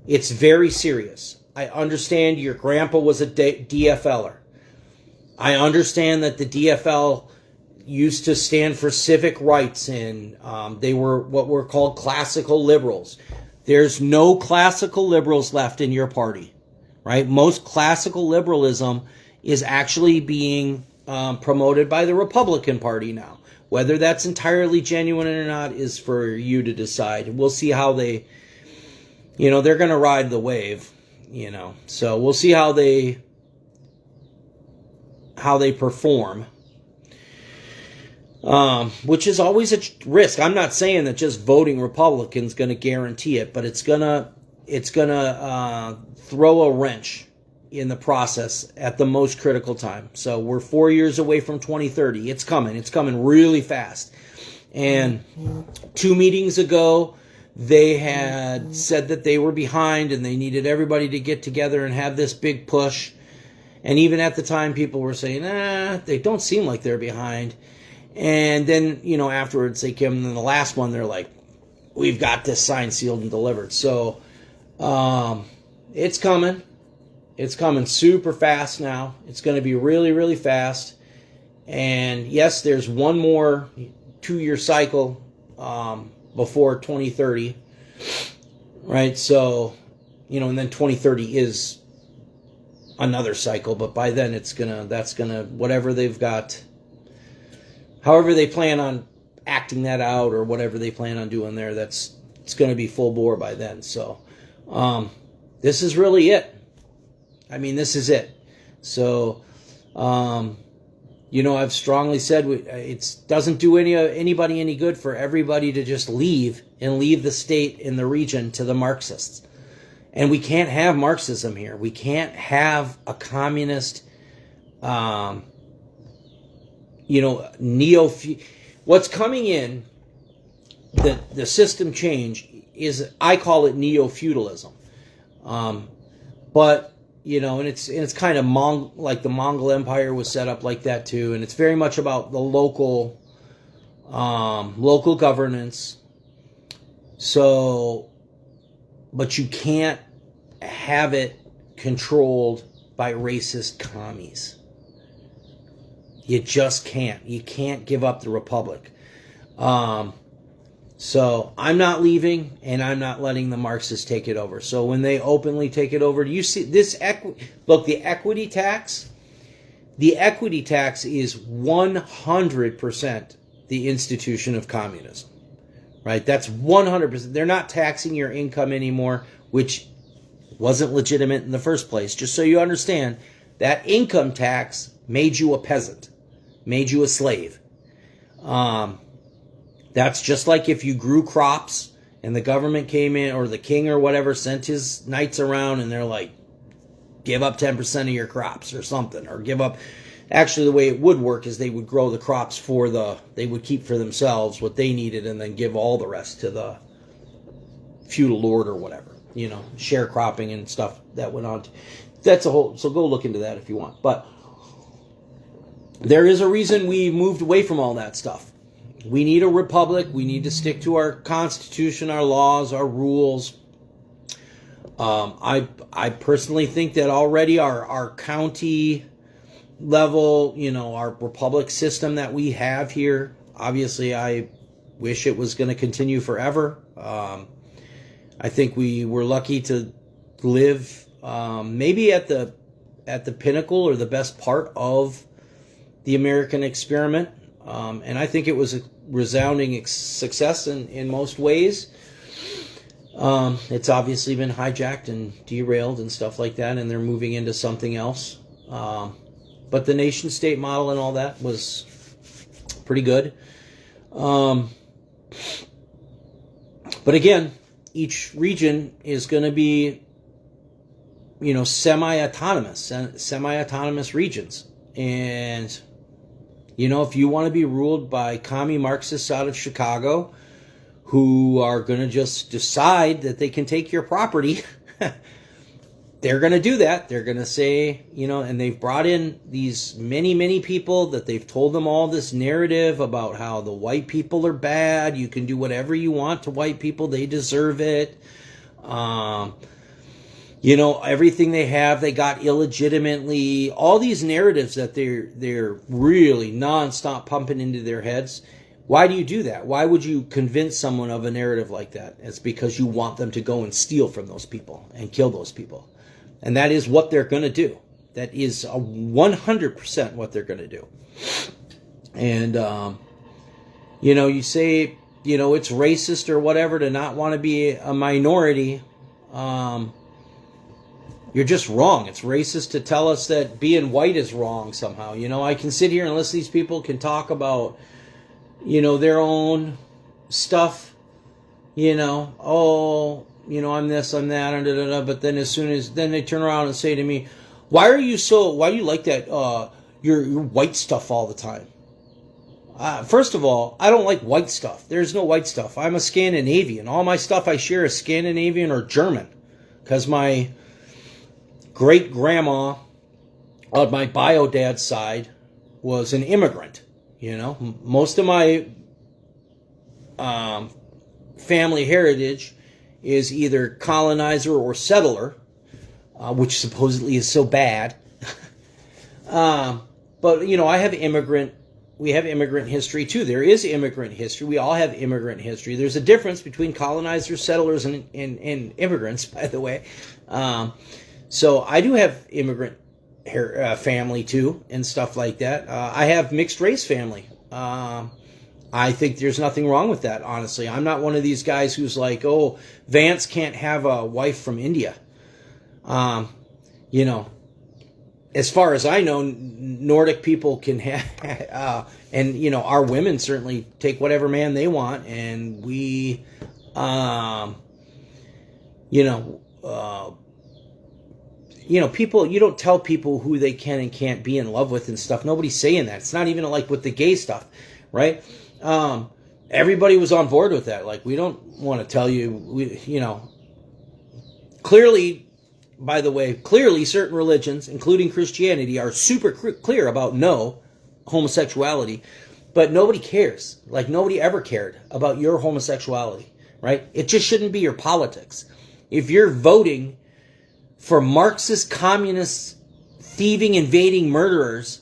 It's very serious. I understand your grandpa was a DFLer. I understand that the DFL used to stand for civic rights, and they were what were called classical liberals. There's no classical liberals left in your party, right? Most classical liberalism is actually being promoted by the Republican Party now. Whether that's entirely genuine or not is for you to decide. We'll see how they, they're going to ride the wave, So we'll see how they perform. Which is always a risk. I'm not saying that just voting Republican is going to guarantee it, but it's gonna throw a wrench in the process at the most critical time. So we're 4 years away from 2030. It's coming. It's coming really fast. And 2 meetings ago, they had said that they were behind and they needed everybody to get together and have this big push. And even at the time, people were saying, they don't seem like they're behind. And then, afterwards they came, and then the last one, they're like, we've got this signed, sealed, and delivered. So it's coming. It's coming super fast now. It's going to be really, really fast. And yes, there's one more 2-year cycle before 2030, right? So, and then 2030 is another cycle, but by then whatever they've got, however they plan on acting that out or whatever they plan on doing there, it's going to be full bore by then. So, this is really it. I mean, this is it. So, I've strongly said it doesn't do anybody any good for everybody to just leave the state and the region to the Marxists. And we can't have Marxism here. We can't have a communist, what's coming in, the system change is, I call it neo-feudalism. But, and it's kind of like the Mongol Empire was set up like that too. And it's very much about the local governance. So, but you can't have it controlled by racist commies. You just can't. You can't give up the republic. So I'm not leaving, and I'm not letting the Marxists take it over. So when they openly take it over, do you see this? Look, the equity tax. The equity tax is 100% the institution of communism, right? That's 100%. They're not taxing your income anymore, which wasn't legitimate in the first place. Just so you understand, that income tax made you a peasant, made you a slave. That's just like if you grew crops and the government came in, or the king or whatever sent his knights around and they're like, give up 10% of your crops or something, or give up. Actually, the way it would work is they would grow the crops they would keep for themselves what they needed and then give all the rest to the feudal lord or whatever, sharecropping and stuff that went on. That's a whole, so go look into that if you want. But there is a reason we moved away from all that stuff. We need a republic. We need to stick to our constitution, our laws, our rules. I personally think that already our county level, our republic system that we have here, obviously I wish it was going to continue forever. I think we were lucky to live maybe at the pinnacle or the best part of the American experiment. And I think it was a resounding success in most ways. It's obviously been hijacked and derailed and stuff like that, and they're moving into something else. But the nation-state model and all that was pretty good. But again, each region is going to be, semi-autonomous regions. And if you want to be ruled by commie Marxists out of Chicago who are going to just decide that they can take your property, they're going to do that. They're going to say, and they've brought in these many people that they've told them all this narrative about how the white people are bad. You can do whatever you want to white people. They deserve it. Everything they have, they got illegitimately. All these narratives that they're really nonstop pumping into their heads. Why do you do that? Why would you convince someone of a narrative like that? It's because you want them to go and steal from those people and kill those people. And that is what they're going to do. That is 100% what they're going to do. And, you say, it's racist or whatever to not want to be a minority. You're just wrong. It's racist to tell us that being white is wrong somehow. I can sit here and listen to these people can talk about, their own stuff, I'm this, I'm that, and da, da, da. But then then they turn around and say to me, why do you like that, your white stuff all the time? First of all, I don't like white stuff. There's no white stuff. I'm a Scandinavian. All my stuff I share is Scandinavian or German. Because my great-grandma on my bio dad's side was an immigrant. You know, most of my family heritage is either colonizer or settler, which supposedly is so bad. But, you know, we have immigrant history too. There is immigrant history. We all have immigrant history. There's a difference between colonizers, settlers, and immigrants, by the way. So I do have immigrant family too, and stuff like that. I have mixed race family. I think there's nothing wrong with that, honestly. I'm not one of these guys who's like, oh, Vance can't have a wife from India. You know, as far as I know, Nordic people can have, and, you know, our women certainly take whatever man they want, and we, people, you don't tell people who they can and can't be in love with and stuff. Nobody's saying that. It's not even like with the gay stuff, right? Everybody was on board with that. Like, we don't want to tell you, clearly, by the way, clearly certain religions, including Christianity, are super clear about no homosexuality, but nobody cares. Like, nobody ever cared about your homosexuality, right? It just shouldn't be your politics. If you're voting for Marxist, communist, thieving, invading murderers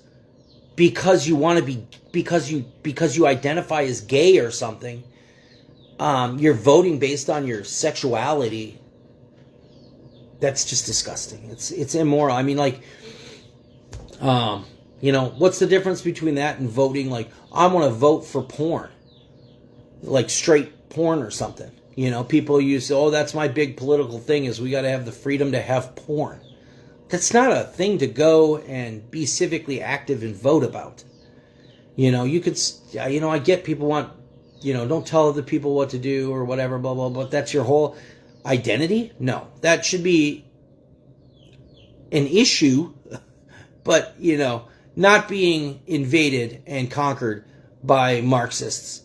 because you want to be, because you identify as gay or something, you're voting based on your sexuality. That's just disgusting. It's immoral. I mean, like, what's the difference between that and voting? Like, I want to vote for porn, like straight porn or something. You know, people use, oh, that's my big political thing, is we got to have the freedom to have porn. That's not a thing to go and be civically active and vote about. You know, you could, I get people want, don't tell other people what to do or whatever, blah, blah, blah. That's your whole identity? No. That should be an issue, but, not being invaded and conquered by Marxists.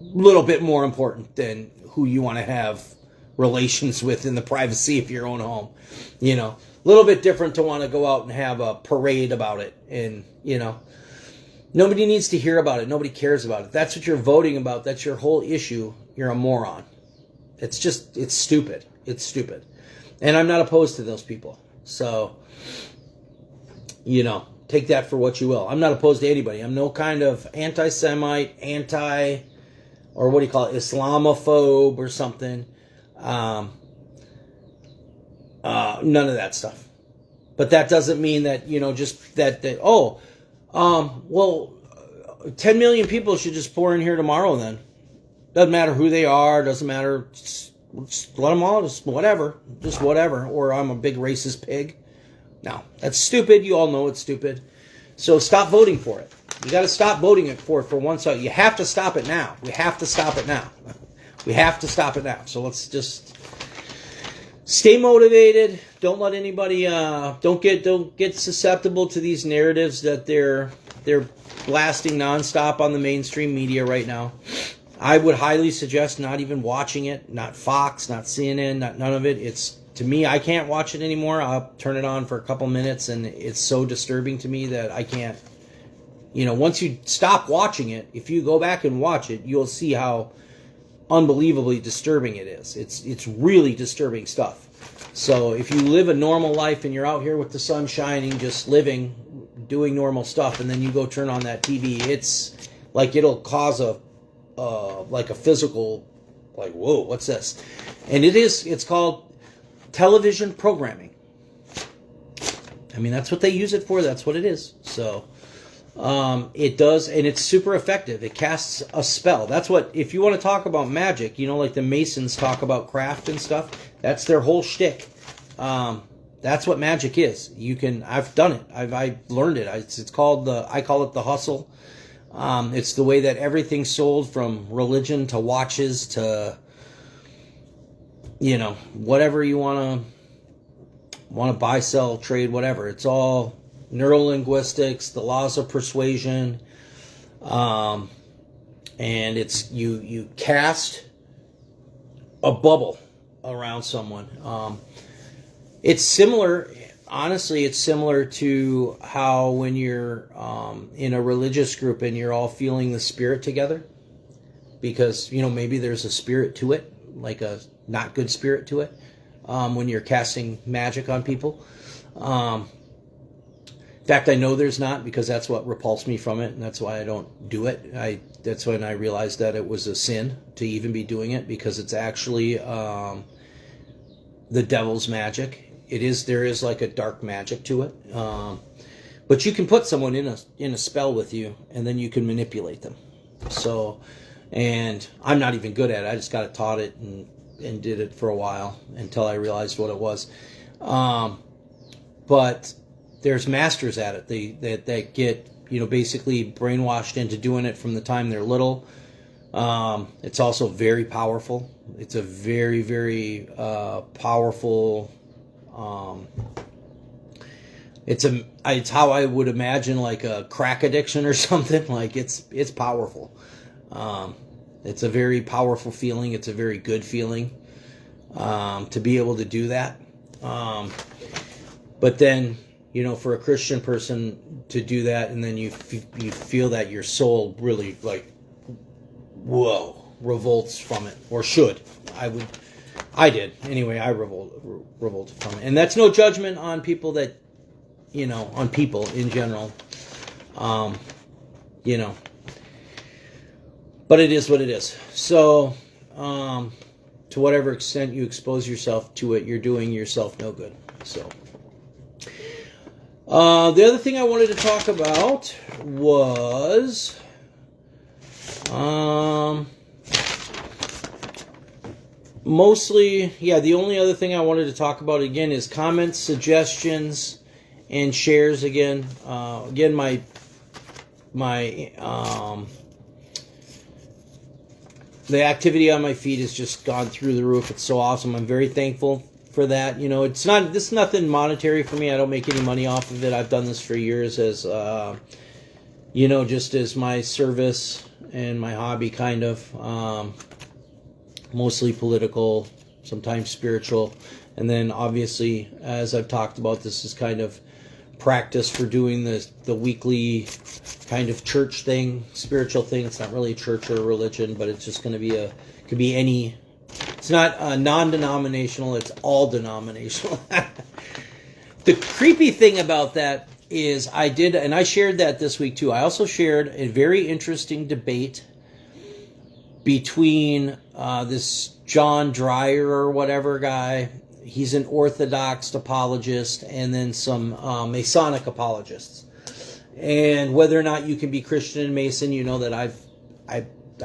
A little bit more important than who you want to have relations with in the privacy of your own home. A little bit different to want to go out and have a parade about it. And, nobody needs to hear about it. Nobody cares about it. That's what you're voting about. That's your whole issue. You're a moron. It's stupid. It's stupid. And I'm not opposed to those people. So, take that for what you will. I'm not opposed to anybody. I'm no kind of anti-Semite, or what do you call it, Islamophobe or something. None of that stuff. But that doesn't mean that, just that 10 million people should just pour in here tomorrow then. Doesn't matter who they are, doesn't matter, just let them all, just whatever. Or I'm a big racist pig. No, that's stupid. You all know it's stupid. So stop voting for it. You got to stop voting for once. You have to stop it now. We have to stop it now. We have to stop it now. So let's just stay motivated. Don't let anybody, don't get susceptible to these narratives that they're blasting nonstop on the mainstream media right now. I would highly suggest not even watching it. Not Fox, not CNN, none of it. It's, to me, I can't watch it anymore. I'll turn it on for a couple minutes, and it's so disturbing to me that I can't. Once you stop watching it, if you go back and watch it, you'll see how unbelievably disturbing it is. It's really disturbing stuff. So if you live a normal life and you're out here with the sun shining, just living, doing normal stuff, and then you go turn on that TV, it's like it'll cause a physical, like, whoa, what's this? And it's called television programming. I mean, that's what they use it for. That's what it is. So it does, and it's super effective. It casts a spell. That's what, if you want to talk about magic, like the Masons talk about craft and stuff, that's their whole shtick. That's what magic is. I've done it. I've learned it. It's called I call it the hustle. It's the way that everything's sold, from religion to watches to, whatever you want to buy, sell, trade, whatever. It's all neurolinguistics, the laws of persuasion, And it's you cast a bubble around someone. It's similar, honestly, it's similar to how when you're in a religious group and you're all feeling the spirit together, because, maybe there's a spirit to it, like a not good spirit to it, when you're casting magic on people. In fact, I know there's not, because that's what repulsed me from it, and that's why I don't do it. That's when I realized that it was a sin to even be doing it, because it's actually the devil's magic. There is like a dark magic to it. But you can put someone in a spell with you, and then you can manipulate them. So, and I'm not even good at it. I just got taught it and did it for a while until I realized what it was. But there's masters at it. That get, basically brainwashed into doing it from the time they're little. It's also very powerful. It's a very, very powerful. It's how I would imagine like a crack addiction or something. Like it's powerful. It's a very powerful feeling. It's a very good feeling to be able to do that. But then, for a Christian person to do that, and then you feel that your soul really like, whoa, revolts from it, or should. I did. Anyway, I revolted from it. And that's no judgment on people that, on people in general. But it is what it is. So, to whatever extent you expose yourself to it, you're doing yourself no good. So, the other thing I wanted to talk about was, mostly, the only other thing I wanted to talk about again is comments, suggestions, and shares again. Again, my the activity on my feed has just gone through the roof. It's so awesome. I'm very thankful for that. This is nothing monetary for me. I don't make any money off of it. I've done this for years as, just as my service and my hobby, kind of. Mostly political, sometimes spiritual. And then obviously, as I've talked about, this is kind of practice for doing the weekly kind of church thing, spiritual thing. It's not really church or religion, but it's just going to be could be any. It's not non-denominational, it's all denominational. The creepy thing about that is and I shared that this week too. I also shared a very interesting debate between this John Dreyer or whatever guy. He's an Orthodox apologist, and then some Masonic apologists. And whether or not you can be Christian and Mason, that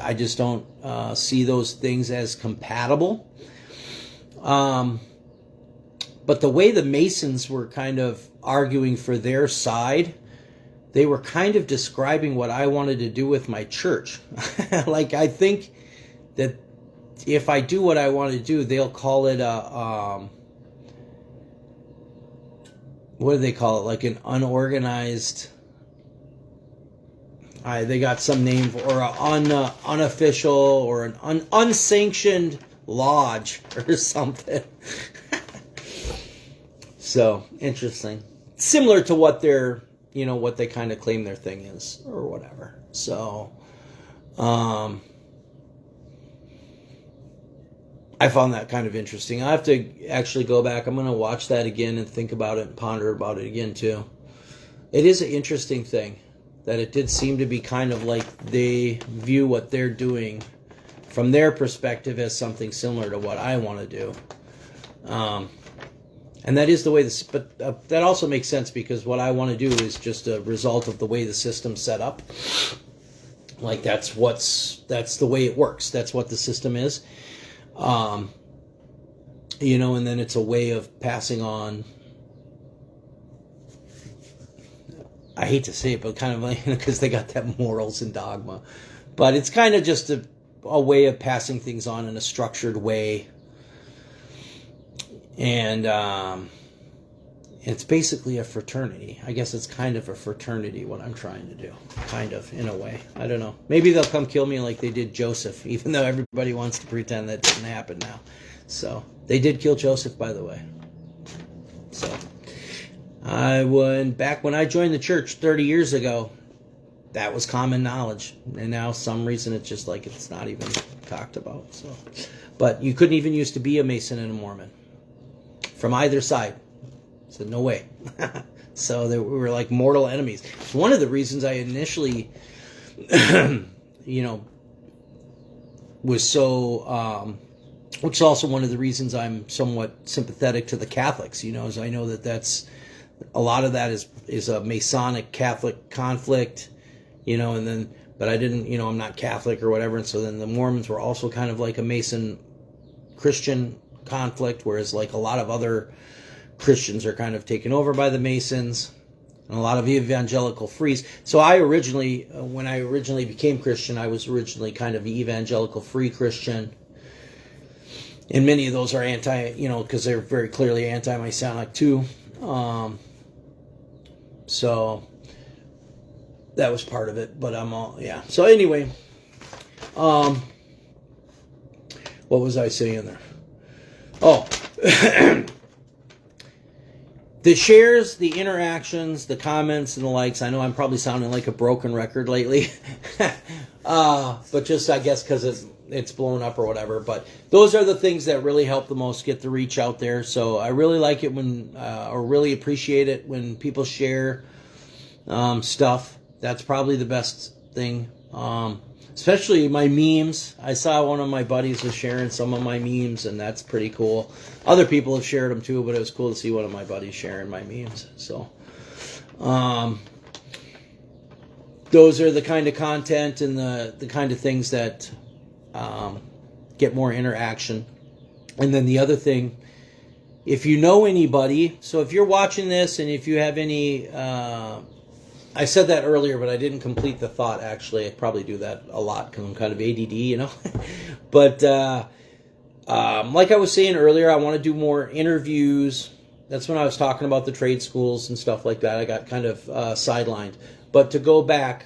I just don't see those things as compatible. But the way the Masons were kind of arguing for their side, they were kind of describing what I wanted to do with my church. Like, I think that if I do what I want to do, they'll call it what do they call it? Like an unorganized. They got some name, or an unofficial, or an unsanctioned lodge or something. So interesting. Similar to what they're, what they kind of claim their thing is, or whatever. So, I found that kind of interesting. I have to actually go back. I'm going to watch that again and think about it and ponder about it again too. It is an interesting thing that it did seem to be kind of like they view what they're doing from their perspective as something similar to what I want to do. And that is the way but that also makes sense, because what I want to do is just a result of the way the system's set up. Like that's the way it works. That's what the system is. And then it's a way of passing on, I hate to say it, but kind of like, because they got that morals and dogma, but it's kind of just a way of passing things on in a structured way. And, It's basically a fraternity. I guess it's kind of a fraternity, what I'm trying to do. Kind of, in a way. I don't know. Maybe they'll come kill me like they did Joseph, even though everybody wants to pretend that didn't happen now. So, they did kill Joseph, by the way. So, back when I joined the church 30 years ago, that was common knowledge. And now, some reason, it's just like it's not even talked about. So, but you couldn't even used to be a Mason and a Mormon. From either side. So no way. So we were like mortal enemies. One of the reasons I initially, was so, which is also one of the reasons I'm somewhat sympathetic to the Catholics, is I know that's, a lot of that is a Masonic Catholic conflict, and then, but I didn't, I'm not Catholic or whatever. And so then the Mormons were also kind of like a Mason Christian conflict, whereas like a lot of other Christians are kind of taken over by the Masons, and a lot of evangelical frees. So I originally, when I originally became Christian, I was originally kind of evangelical free Christian. And many of those are because they're very clearly anti-Masonic too. So that was part of it, but yeah. So anyway, what was I saying there? Oh, the shares, the interactions, the comments, and the likes. I know I'm probably sounding like a broken record lately. But just, I guess, because it's blown up or whatever. But those are the things that really help the most get the reach out there. So I really like it or really appreciate it when people share stuff. That's probably the best thing. Especially my memes. I saw one of my buddies was sharing some of my memes, and that's pretty cool. Other people have shared them too, but it was cool to see one of my buddies sharing my memes. So, those are the kind of content and the kind of things that get more interaction. And then the other thing, if you know anybody, so if you're watching this and if you have any... I said that earlier, but I didn't complete the thought, actually. I probably do that a lot because I'm kind of ADD, But like I was saying earlier, I want to do more interviews. That's when I was talking about the trade schools and stuff like that. I got kind of sidelined. But to go back,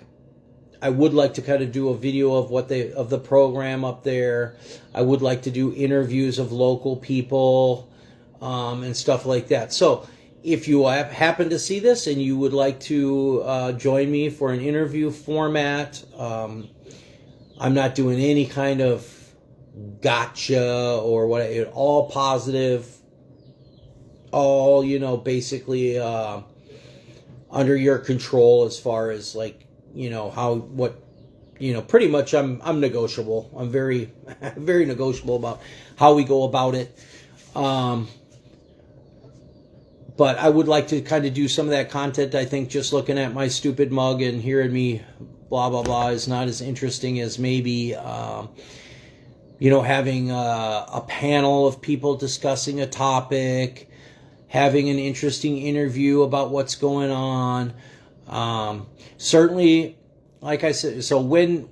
I would like to kind of do a video of the program up there. I would like to do interviews of local people and stuff like that. So if you happen to see this and you would like to join me for an interview format, I'm not doing any kind of gotcha or what. All positive, all basically under your control as far as like pretty much I'm negotiable. I'm very very negotiable about how we go about it. But I would like to kind of do some of that content. I think just looking at my stupid mug and hearing me blah, blah, blah is not as interesting as maybe, having a panel of people discussing a topic, having an interesting interview about what's going on. Certainly, like I said, so when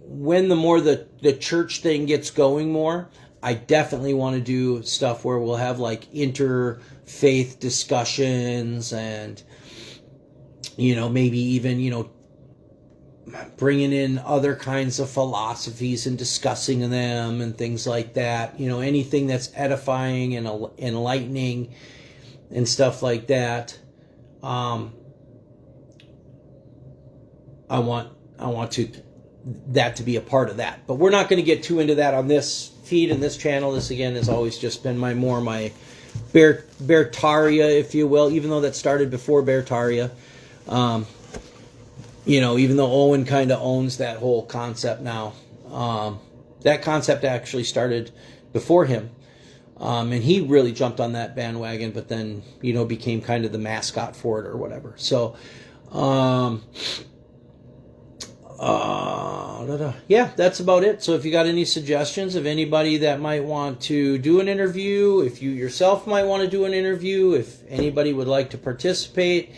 the more the church thing gets going more, I definitely want to do stuff where we'll have like interfaith discussions and, maybe even, bringing in other kinds of philosophies and discussing them and things like that. Anything that's edifying and enlightening and stuff like that. I want that to be a part of that. But we're not going to get too into that on this feed and this channel. This again has always just been my Beartaria, if you will, even though that started before Beartaria. Even though Owen kind of owns that whole concept now. That concept actually started before him. And he really jumped on that bandwagon, but then, became kind of the mascot for it or whatever. So, yeah, that's about it. So if you got any suggestions of anybody that might want to do an interview, if you yourself might want to do an interview, if anybody would like to participate,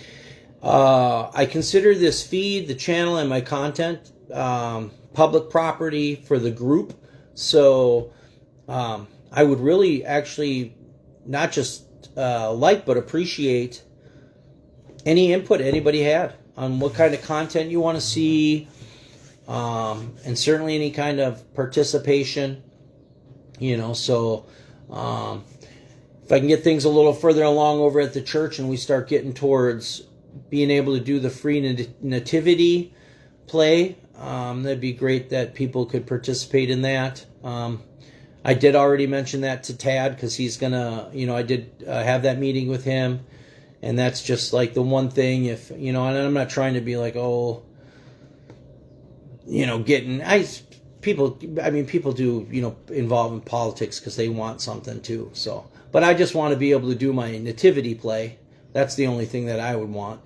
I consider this feed, the channel, and my content public property for the group. So I would really actually not just but appreciate any input anybody had on what kind of content you want to see, and certainly any kind of participation. So if I can get things a little further along over at the church and we start getting towards being able to do the free nativity play, that'd be great that people could participate in that. I did already mention that to Tad because he's gonna, I did have that meeting with him, and that's just like the one thing. If and I'm not trying to be like, people do involve in politics because they want something too. So, but I just want to be able to do my nativity play. That's the only thing that I would want.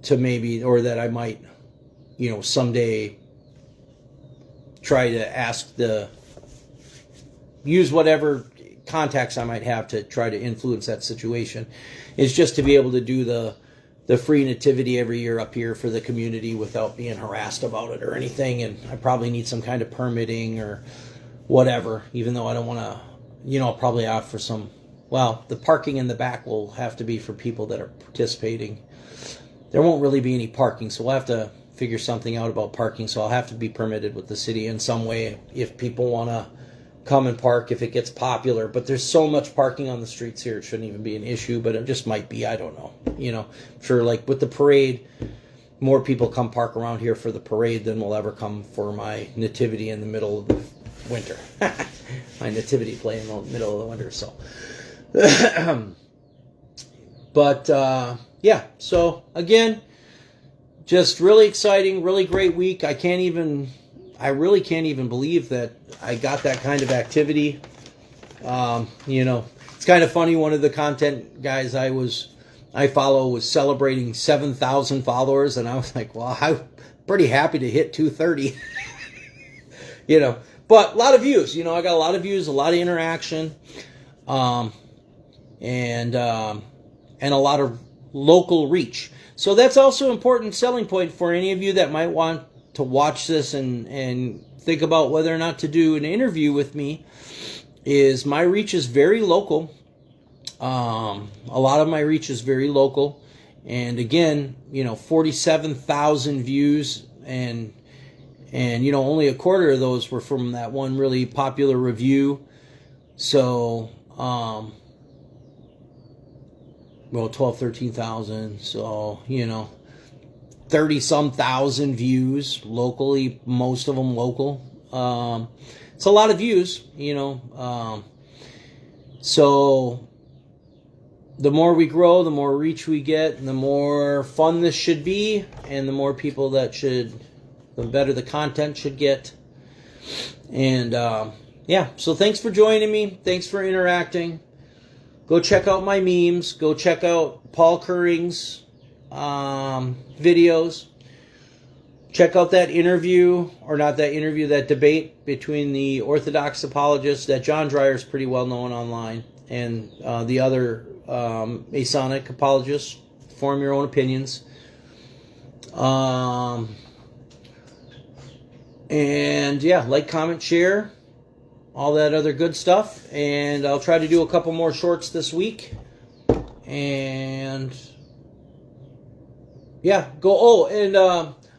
To maybe, or that I might, someday try to use whatever contacts I might have to try to influence that situation, is just to be able to do the free nativity every year up here for the community without being harassed about it or anything. And I probably need some kind of permitting or whatever, even though I don't want to, I'll probably opt for some, the parking in the back will have to be for people that are participating. There won't really be any parking, so we'll have to figure something out about parking. So I'll have to be permitted with the city in some way if people want to come and park, if it gets popular. But there's so much parking on the streets here, it shouldn't even be an issue, but it just might be. I don't know. Sure, like with the parade, more people come park around here for the parade than will ever come for my nativity in the middle of the winter. My nativity play in the middle of the winter. So, but yeah. So again, just really exciting, really great week. I really can't even believe that I got that kind of activity. It's kind of funny. One of the content guys I follow was celebrating 7,000 followers, and I was like, well, I'm pretty happy to hit 230. But a lot of views. I got a lot of views, a lot of interaction, and a lot of local reach. So that's also an important selling point for any of you that might want to watch this and think about whether or not to do an interview with me. Is my reach is very local. A lot of my reach is very local, and again, 47,000 views, and only a quarter of those were from that one really popular review. So 12, 13,000. So 30-some thousand views locally, most of them local. It's a lot of views, so the more we grow, the more reach we get, and the more fun this should be, and the more people the better the content should get. And so thanks for joining me. Thanks for interacting. Go check out my memes. Go check out Paul Curring's videos. Check out that interview, or not that interview, that debate between the Orthodox apologists. That John Dreyer's pretty well known online, and the other Masonic apologists. Form your own opinions. And yeah, like, comment, share, all that other good stuff. And I'll try to do a couple more shorts this week. And yeah,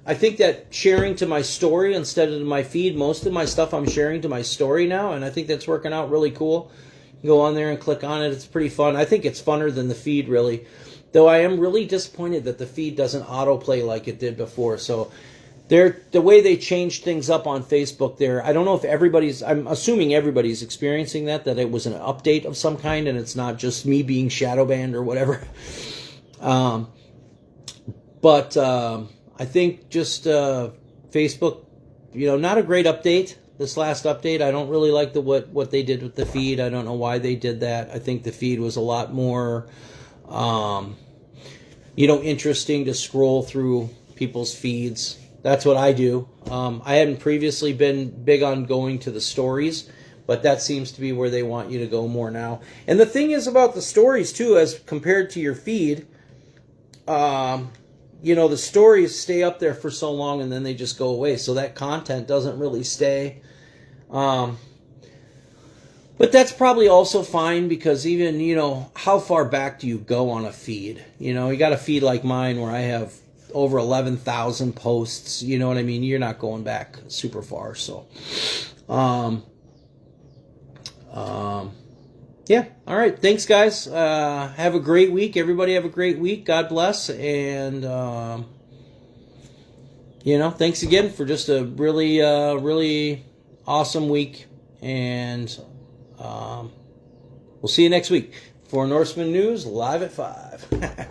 I think that sharing to my story instead of to my feed, most of my stuff I'm sharing to my story now, and I think that's working out really cool. Go on there and click on it. It's pretty fun. I think it's funner than the feed, really. Though I am really disappointed that the feed doesn't autoplay like it did before. So the way they changed things up on Facebook there, I don't know if I'm assuming everybody's experiencing that it was an update of some kind, and it's not just me being shadow banned or whatever. But I think just Facebook, not a great update. This last update, I don't really like what they did with the feed. I don't know why they did that. I think the feed was a lot more, interesting to scroll through people's feeds. That's what I do. I hadn't previously been big on going to the stories, but that seems to be where they want you to go more now. And the thing is about the stories, too, as compared to your feed, the stories stay up there for so long and then they just go away. So that content doesn't really stay. But that's probably also fine because even, how far back do you go on a feed? You got a feed like mine where I have over 11,000 posts. You know what I mean? You're not going back super far. So, yeah. All right. Thanks, guys. Have a great week. Everybody have a great week. God bless. And, thanks again for just a really, really awesome week. And we'll see you next week for Norseman News live at 5.